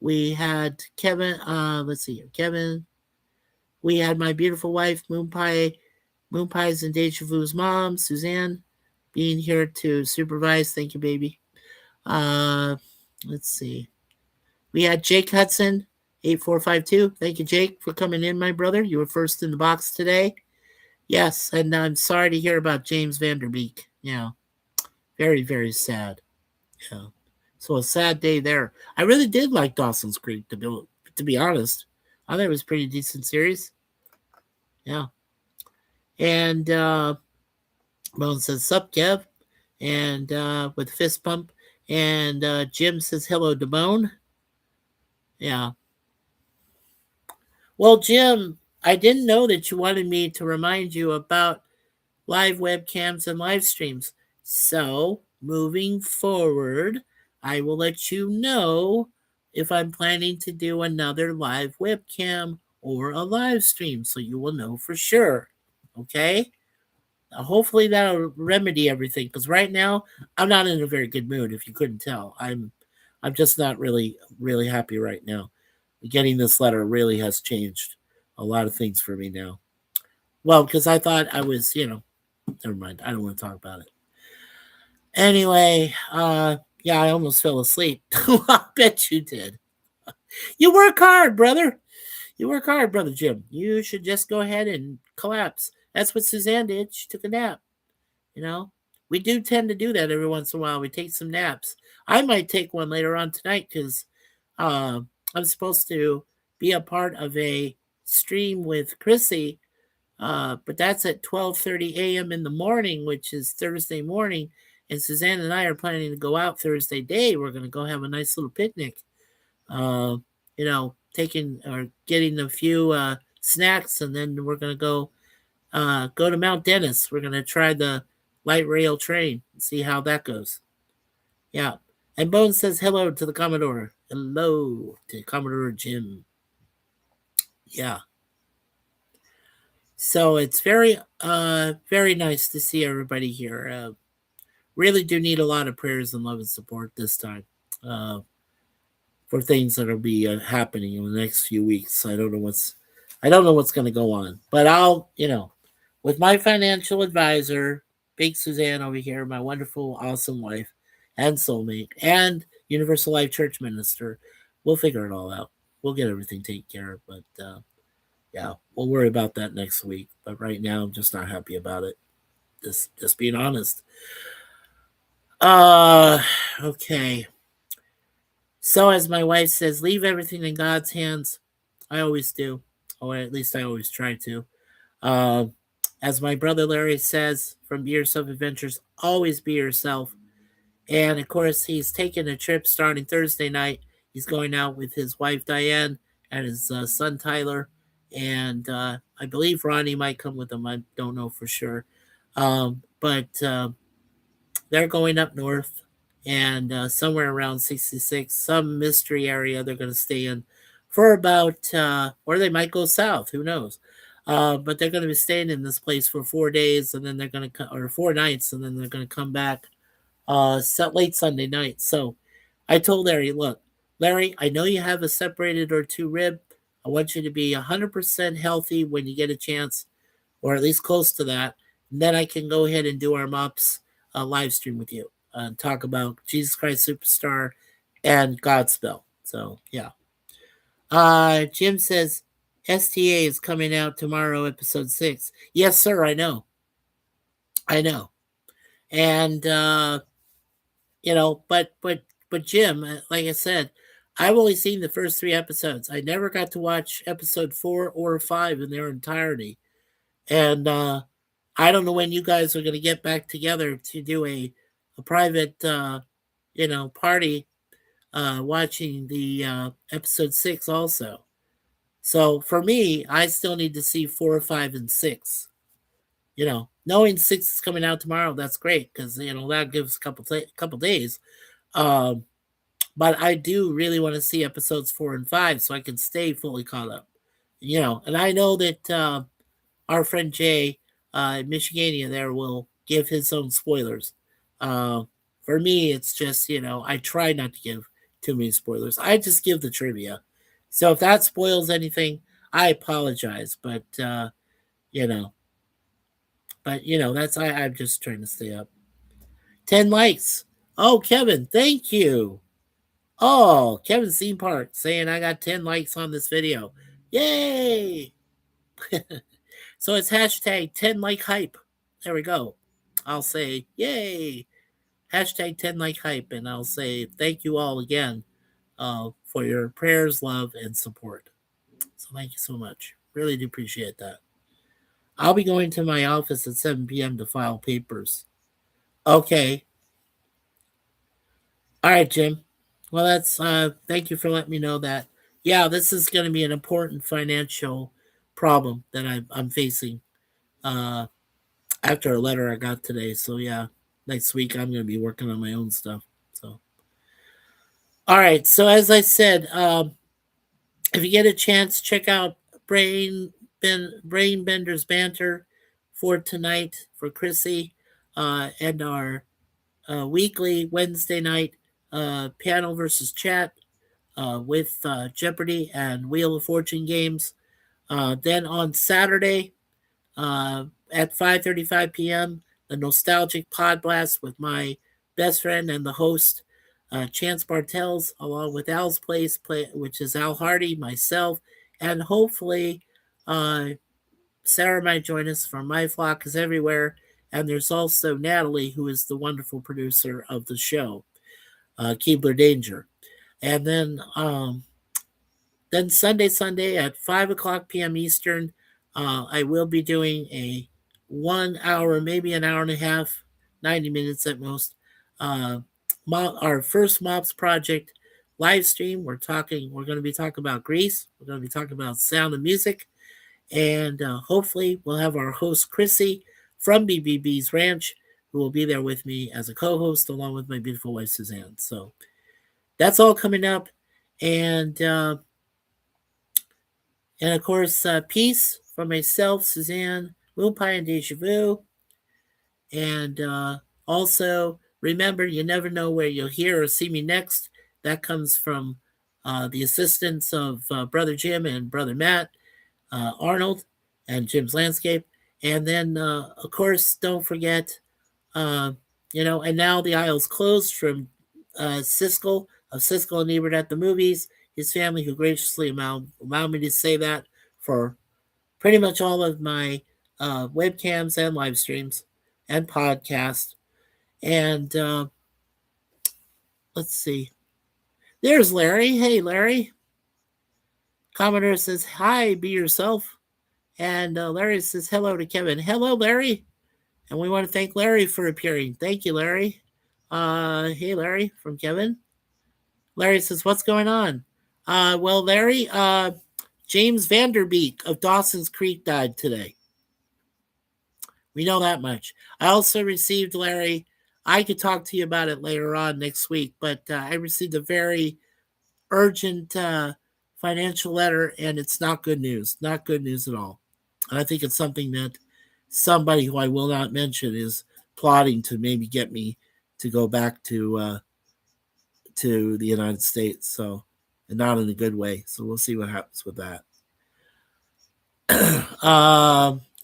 We had Kevin. Let's see here. Kevin. We had My Beautiful Wife, Moon Pie, Moon Pie's and Deja Vu's mom, Suzanne, being here to supervise. Thank you, baby. Uh, let's see. We had Jake Hudson, 8452. Thank you, Jake, for coming in, my brother. You were first in the box today. Yes, and I'm sorry to hear about James Vanderbeek. Yeah, very, very sad. Yeah. So a sad day there. I really did like Dawson's Creek, to be honest. I thought it was a pretty decent series. Yeah. And Bone says, Sup, Kev? And with fist pump. And Jim says, hello to Bone. Yeah. Well, Jim, I didn't know that you wanted me to remind you about live webcams and live streams. So, moving forward, I will let you know if I'm planning to do another live webcam or a live stream, so you will know for sure. Okay? Hopefully that'll remedy everything, because right now I'm not in a very good mood. If you couldn't tell, I'm just not really happy right now. Getting this letter really has changed a lot of things for me now. Well, because I thought I was, never mind. I don't want to talk about it. Anyway, yeah, I almost fell asleep. I bet you did. You work hard, brother. You work hard, brother Jim. You should just go ahead and collapse. That's what Suzanne did. She took a nap. You know, we do tend to do that every once in a while. We take some naps. I might take one later on tonight because I'm supposed to be a part of a stream with Chrissy, but that's at 12:30 a.m. in the morning, which is Thursday morning. And Suzanne and I are planning to go out Thursday day. We're going to go have a nice little picnic. Uh, taking or getting a few snacks, and then we're going to go to Mount Dennis. We're going to try the light rail train and see how that goes. Yeah. And Bones says hello to the Commodore. Hello to Commodore Jim. Yeah. So it's very nice to see everybody here. Really do need a lot of prayers and love and support this time uh, for things that'll be happening in the next few weeks. I don't know what's going to go on, but I'll, with my financial advisor, Big Suzanne over here, my wonderful, awesome wife and soulmate, and Universal Life Church minister, we'll figure it all out. We'll get everything taken care of. But yeah, we'll worry about that next week. But right now, I'm just not happy about it. Just being honest. Uh, okay. So as my wife says, leave everything in God's hands. I always do, or at least I always try to. Uh, as my brother Larry says from Years of Adventures, always be yourself. And of course, he's taking a trip starting Thursday night. He's going out with his wife Diane and his son Tyler, and I believe Ronnie might come with him. I don't know for sure, but they're going up north, and somewhere around 66, some mystery area they're going to stay in for about, or they might go south. Who knows? But they're going to be staying in this place for 4 days, and then they're going to or 4 nights, and then they're going to come back late Sunday night. So I told Larry, look, Larry, I know you have a separated or two rib. I want you to be 100% healthy when you get a chance, or at least close to that. And then I can go ahead and do our MOPS live stream with you and talk about Jesus Christ Superstar and Godspell. So, yeah. Jim says STA is coming out tomorrow, episode 6. Yes, sir, I know. I know. And, but Jim, like I said, I've only seen the first 3 episodes. I never got to watch episode 4 or 5 in their entirety. And I don't know when you guys are going to get back together to do a private, party watching the episode 6 also. So for me, I still need to see 4, 5, and 6. Knowing 6 is coming out tomorrow, that's great because that gives a couple days. Um, but I do really want to see episodes 4 and 5 so I can stay fully caught up. And I know that our friend Jay, Michigania, there will give his own spoilers. Uh, for me, it's just I try not to give too many spoilers. I just give the trivia. So if that spoils anything, I apologize. But you know, that's I'm just trying to stay up. 10 likes. Oh, Kevin, thank you. Oh, Kevin Scene Park saying I got 10 likes on this video. Yay! So it's hashtag 10 like hype. There we go. I'll say yay. Hashtag 10 like hype. And I'll say thank you all again for your prayers, love, and support. So thank you so much. Really do appreciate that. I'll be going to my office at 7 p.m. to file papers. Okay. All right, Jim. Well, that's thank you for letting me know that. Yeah, this is going to be an important financial problem that I'm facing uh, after a letter I got today. So yeah, next week I'm going to be working on my own stuff. So, all right. So as I said, if you get a chance, check out Brain Bender's banter for tonight for Chrissy, and our weekly Wednesday night panel versus chat with Jeopardy and Wheel of Fortune games. Then on Saturday at 5:35 p.m., the nostalgic pod blast with my best friend and the host, Chance Bartels, along with Al's which is Al Hardy, myself, and hopefully uh, Sarah might join us from My Flock is Everywhere. And there's also Natalie, who is the wonderful producer of the show, Keebler Danger. And then Sunday at 5 o'clock p.m. Eastern, I will be doing a 1 hour, maybe an hour and a half, 90 minutes at most, uh, our first MOPS project live stream. We're going to be talking about Greece. We're going to be talking about Sound of Music. And hopefully we'll have our host, Chrissy, from BBB's Ranch, who will be there with me as a co-host, along with my beautiful wife, Suzanne. So that's all coming up. And of course, peace from myself, Suzanne, Moonpie, and Deja Vu. And also, remember, you never know where you'll hear or see me next. That comes from the assistance of Brother Jim and Brother Matt, Arnold, and Jim's Landscape. And then, of course, don't forget, and now the aisle's closed from Siskel of Siskel and Ebert at the movies. His family, who graciously allowed me to say that for pretty much all of my webcams and live streams and podcasts. And let's see. There's Larry. Hey, Larry. Commodore says, hi, be yourself. And Larry says, hello to Kevin. Hello, Larry. And we want to thank Larry for appearing. Thank you, Larry. Hey, Larry, from Kevin. Larry says, what's going on? Well, Larry, James Vanderbeek of Dawson's Creek died today. We know that much. I also received, Larry, I could talk to you about it later on next week, but I received a very urgent financial letter, and it's not good news. Not good news at all. And I think it's something that somebody who I will not mention is plotting to maybe get me to go back to the United States. So, and not in a good way. So we'll see what happens with that.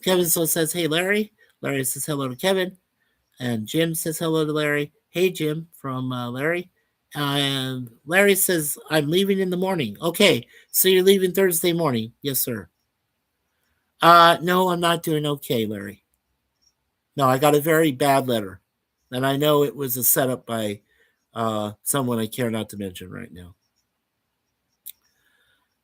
Kevin so says, "Hey Larry." Larry says hello to Kevin, and Jim says hello to Larry. Hey Jim from Larry. And Larry says, "I'm leaving in the morning." Okay, so you're leaving Thursday morning? Yes, sir. No, I'm not doing okay, Larry. No, I got a very bad letter, and I know it was a setup by someone I care not to mention right now.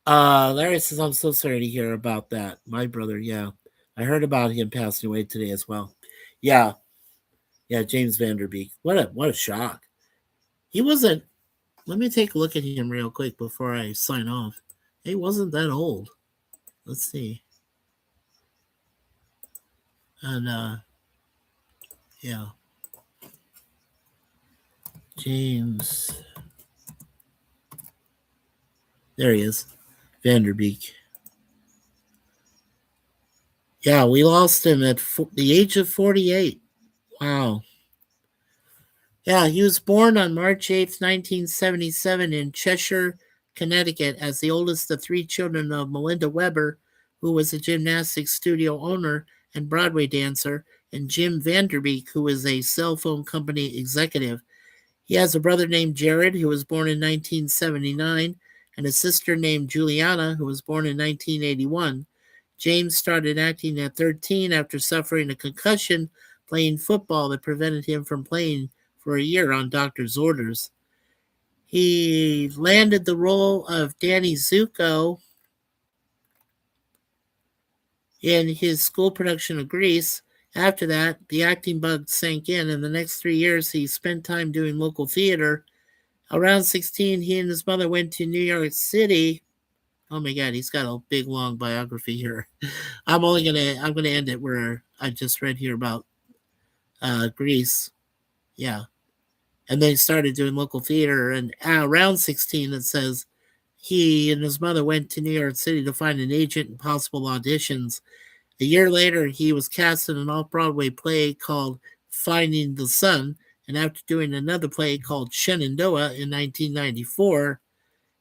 Larry says, "I'm so sorry to hear about that. My brother, yeah, I heard about him passing away today as well. Yeah, yeah, James Vanderbeek. What a shock. He wasn't. Let me take a look at him real quick before I sign off. He wasn't that old. Let's see. And yeah, James. There he is, Vanderbeek. Yeah, we lost him at the age of 48. Wow. Yeah, he was born on March 8th, 1977 in Cheshire, Connecticut, as the oldest of three children of Melinda Weber, who was a gymnastics studio owner and Broadway dancer, and Jim Vanderbeek, who was a cell phone company executive. He has a brother named Jared, who was born in 1979, and a sister named Juliana, who was born in 1981. James started acting at 13 after suffering a concussion playing football that prevented him from playing for a year on doctor's orders. He landed the role of Danny Zuko in his school production of Grease. After that, the acting bug sank in. In the next 3 years, he spent time doing local theater. Around 16, he and his mother went to New York City. Oh my God, he's got a big long biography here. I'm gonna end it where I just read here about Greece. Yeah, and then he started doing local theater. And around 16, it says he and his mother went to New York City to find an agent and possible auditions. A year later, he was cast in an off-Broadway play called Finding the Sun, and after doing another play called Shenandoah in 1994,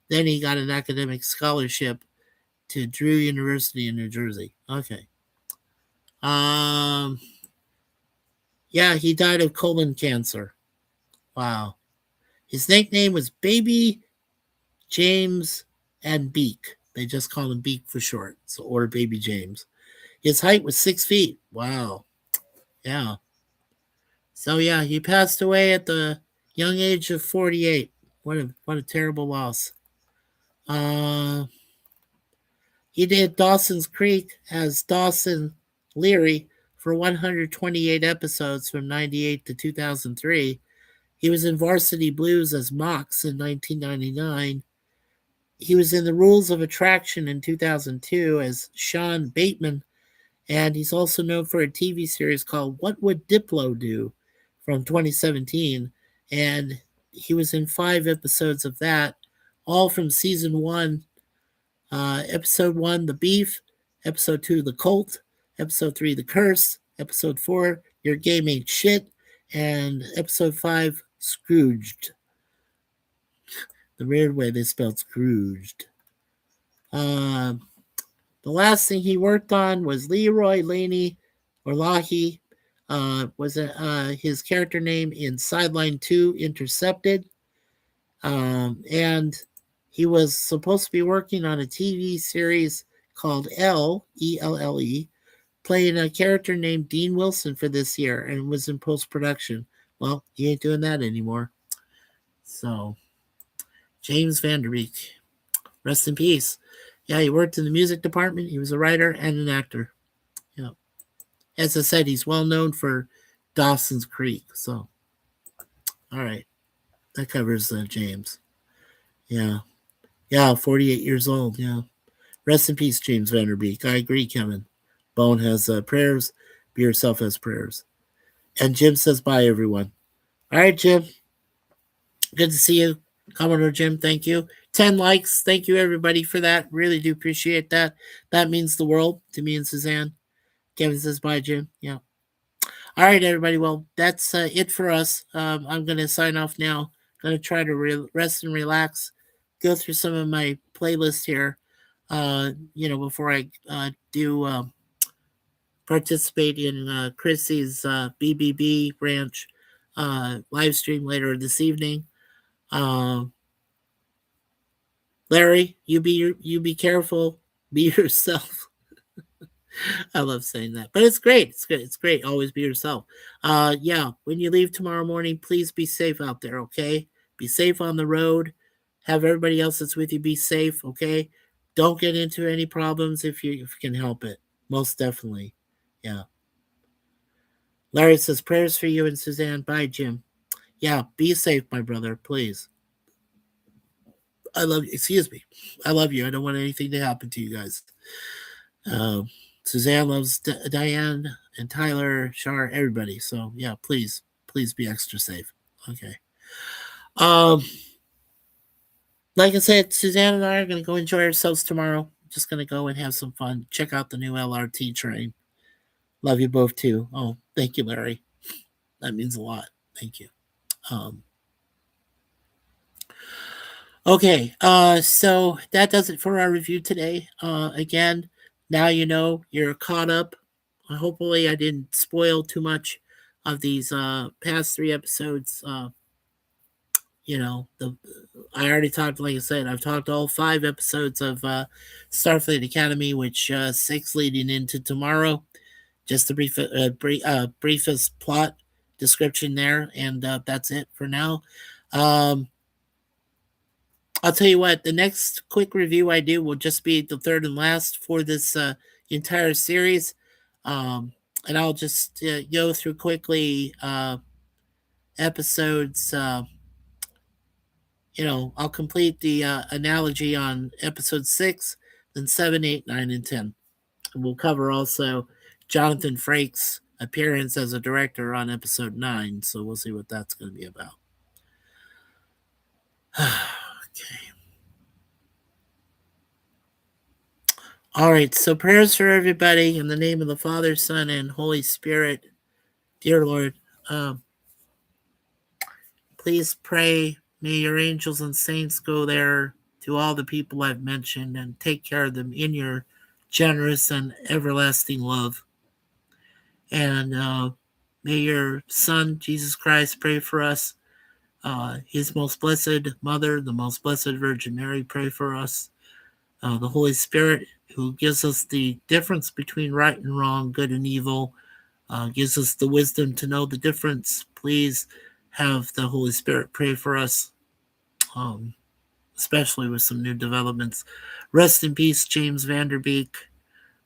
then he got an academic scholarship to Drew University in New Jersey. Okay. Um. Yeah, he died of colon cancer. Wow. His nickname was Baby James and Beak. They just called him Beak for short, so or Baby James. His height was 6 feet. Wow. Yeah. So yeah, he passed away at the young age of 48. What a terrible loss. Uh, he did Dawson's Creek as Dawson Leary for 128 episodes from 98 to 2003. He was in Varsity Blues as Mox in 1999. He was in The Rules of Attraction in 2002 as Sean Bateman, and he's also known for a TV series called What Would Diplo Do from 2017. And he was in 5 episodes of that, all from season one. Episode 1, The Beef. Episode 2, The Cult. Episode 3, The Curse. Episode 4, Your Game Ain't Shit. And episode 5, Scrooged. The weird way they spelled Scrooged. Uh, the last thing he worked on was Leroy Laney or Lahi, was his character name in Sideline 2 Intercepted. And he was supposed to be working on a TV series called ELLE, playing a character named Dean Wilson for this year and was in post production. Well, he ain't doing that anymore. So, James Vanderbeek, rest in peace. Yeah, he worked in the music department. He was a writer and an actor. Yeah. As I said, he's well known for Dawson's Creek. So, all right. That covers James. Yeah. Yeah, 48 years old. Yeah. Rest in peace, James Vanderbeek. I agree, Kevin. Bone has prayers. Be yourself has prayers. And Jim says bye, everyone. All right, Jim. Good to see you. Commodore Jim, thank you. 10 likes. Thank you, everybody, for that. Really do appreciate that. That means the world to me and Suzanne. Kevin says bye, Jim. Yeah. All right, everybody. Well, that's it for us. I'm going to sign off now. Going to try to rest and relax. Go through some of my playlist here. Before I do participate in Chrissy's BBB Ranch live stream later this evening. Uh, Larry, you be careful. Be yourself. I love saying that, but it's great. It's good. It's great. Always be yourself. Yeah. When you leave tomorrow morning, please be safe out there. Okay. Be safe on the road. Have everybody else that's with you be safe. Okay. Don't get into any problems if you can help it. Most definitely. Yeah. Larry says prayers for you and Suzanne. Bye, Jim. Yeah. Be safe, my brother. Please. I love you. Excuse me. I love you. I don't want anything to happen to you guys. Um, Suzanne loves Diane and Tyler, Shar, everybody. So yeah, please be extra safe. Okay. Um, like I said, Suzanne and I are gonna go enjoy ourselves tomorrow. Just gonna go and have some fun. Check out the new LRT train. Love you both too. Oh, thank you, Larry. That means a lot. Thank you. Um, okay. So that does it for our review today. Again, now you know you're caught up. Hopefully, I didn't spoil too much of these past three episodes. The I already talked, like I said, I've talked all 5 episodes of Starfleet Academy, which 6 leading into tomorrow. Just the briefest plot description there, and that's it for now. Um, I'll tell you what, the next quick review I do will just be the third and last for this entire series. Um, and I'll just go through quickly episodes. I'll complete the analogy on episode 6, then 7, 8, 9, and 10. And we'll cover also Jonathan Frakes' appearance as a director on episode 9. So we'll see what that's going to be about. Okay. All right, so prayers for everybody in the name of the Father, Son, and Holy Spirit. Dear Lord, please pray. May your angels and saints go there to all the people I've mentioned and take care of them in your generous and everlasting love. And may your Son, Jesus Christ, pray for us. His most blessed Mother, the most blessed Virgin Mary, pray for us. The Holy Spirit, who gives us the difference between right and wrong, good and evil, gives us the wisdom to know the difference. Please have the Holy Spirit pray for us, um, especially with some new developments. Rest in peace, James Vanderbeek,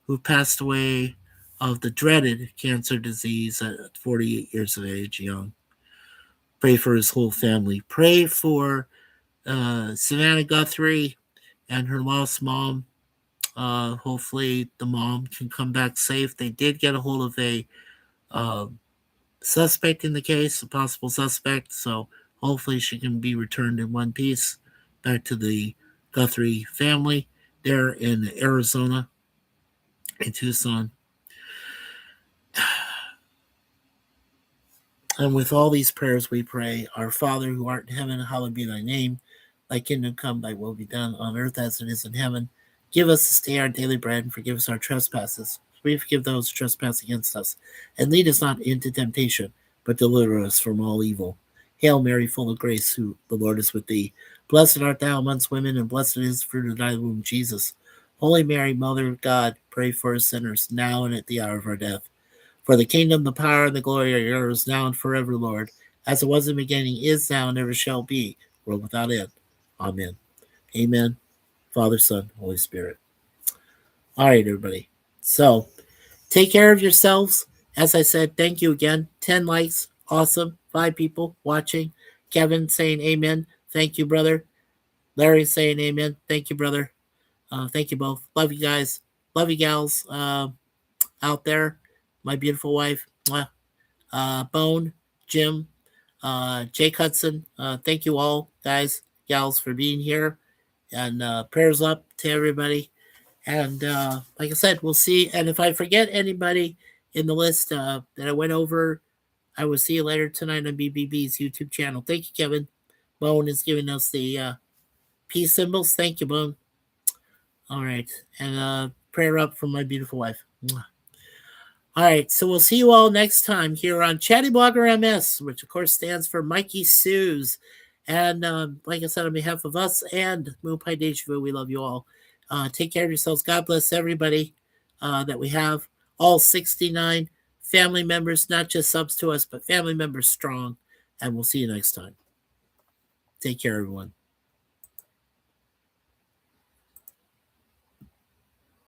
who passed away of the dreaded cancer disease at 48 years of age, young. Pray for his whole family. Pray for Savannah Guthrie and her lost mom. Hopefully, the mom can come back safe. They did get a hold of a uh, suspect in the case, a possible suspect, so hopefully she can be returned in one piece back to the Guthrie family there in Arizona, in Tucson. And with all these prayers we pray, Our Father who art in heaven, hallowed be thy name. Thy kingdom come, thy will be done on earth as it is in heaven. Give us this day our daily bread, and forgive us our trespasses. We forgive those who trespass against us. And lead us not into temptation, but deliver us from all evil. Hail Mary, full of grace, who the Lord is with thee. Blessed art thou amongst women, and blessed is the fruit of thy womb, Jesus. Holy Mary, Mother of God, pray for us sinners, now and at the hour of our death. For the kingdom, the power, and the glory are yours, now and forever, Lord. As it was in the beginning, is now, and ever shall be, world without end. Amen. Amen. Father, Son, Holy Spirit. All right, everybody. So take care of yourselves. As I said, thank you again. 10 likes. Awesome. 5 people watching. Kevin saying amen. Thank you, brother. Larry saying amen. Thank you, brother. Thank you both. Love you guys. Love you gals out there. My beautiful wife. Mwah. Bone, Jim, Jake Hudson. Thank you all, guys, gals, for being here. And prayers up to everybody. And like I said, we'll see. And if I forget anybody in the list that I went over, I will see you later tonight on BBB's YouTube channel. Thank you, Kevin. Bone is giving us the peace symbols. Thank you, Bone. All right. And prayer up for my beautiful wife. Mwah. All right. So we'll see you all next time here on ChattyBloggerMS, which of course stands for Mikey Sue's. And like I said, on behalf of us and Moon Pie Deja Vu, we love you all. Take care of yourselves. God bless everybody that we have. All 69 family members, not just subs to us, but family members strong. And we'll see you next time. Take care, everyone.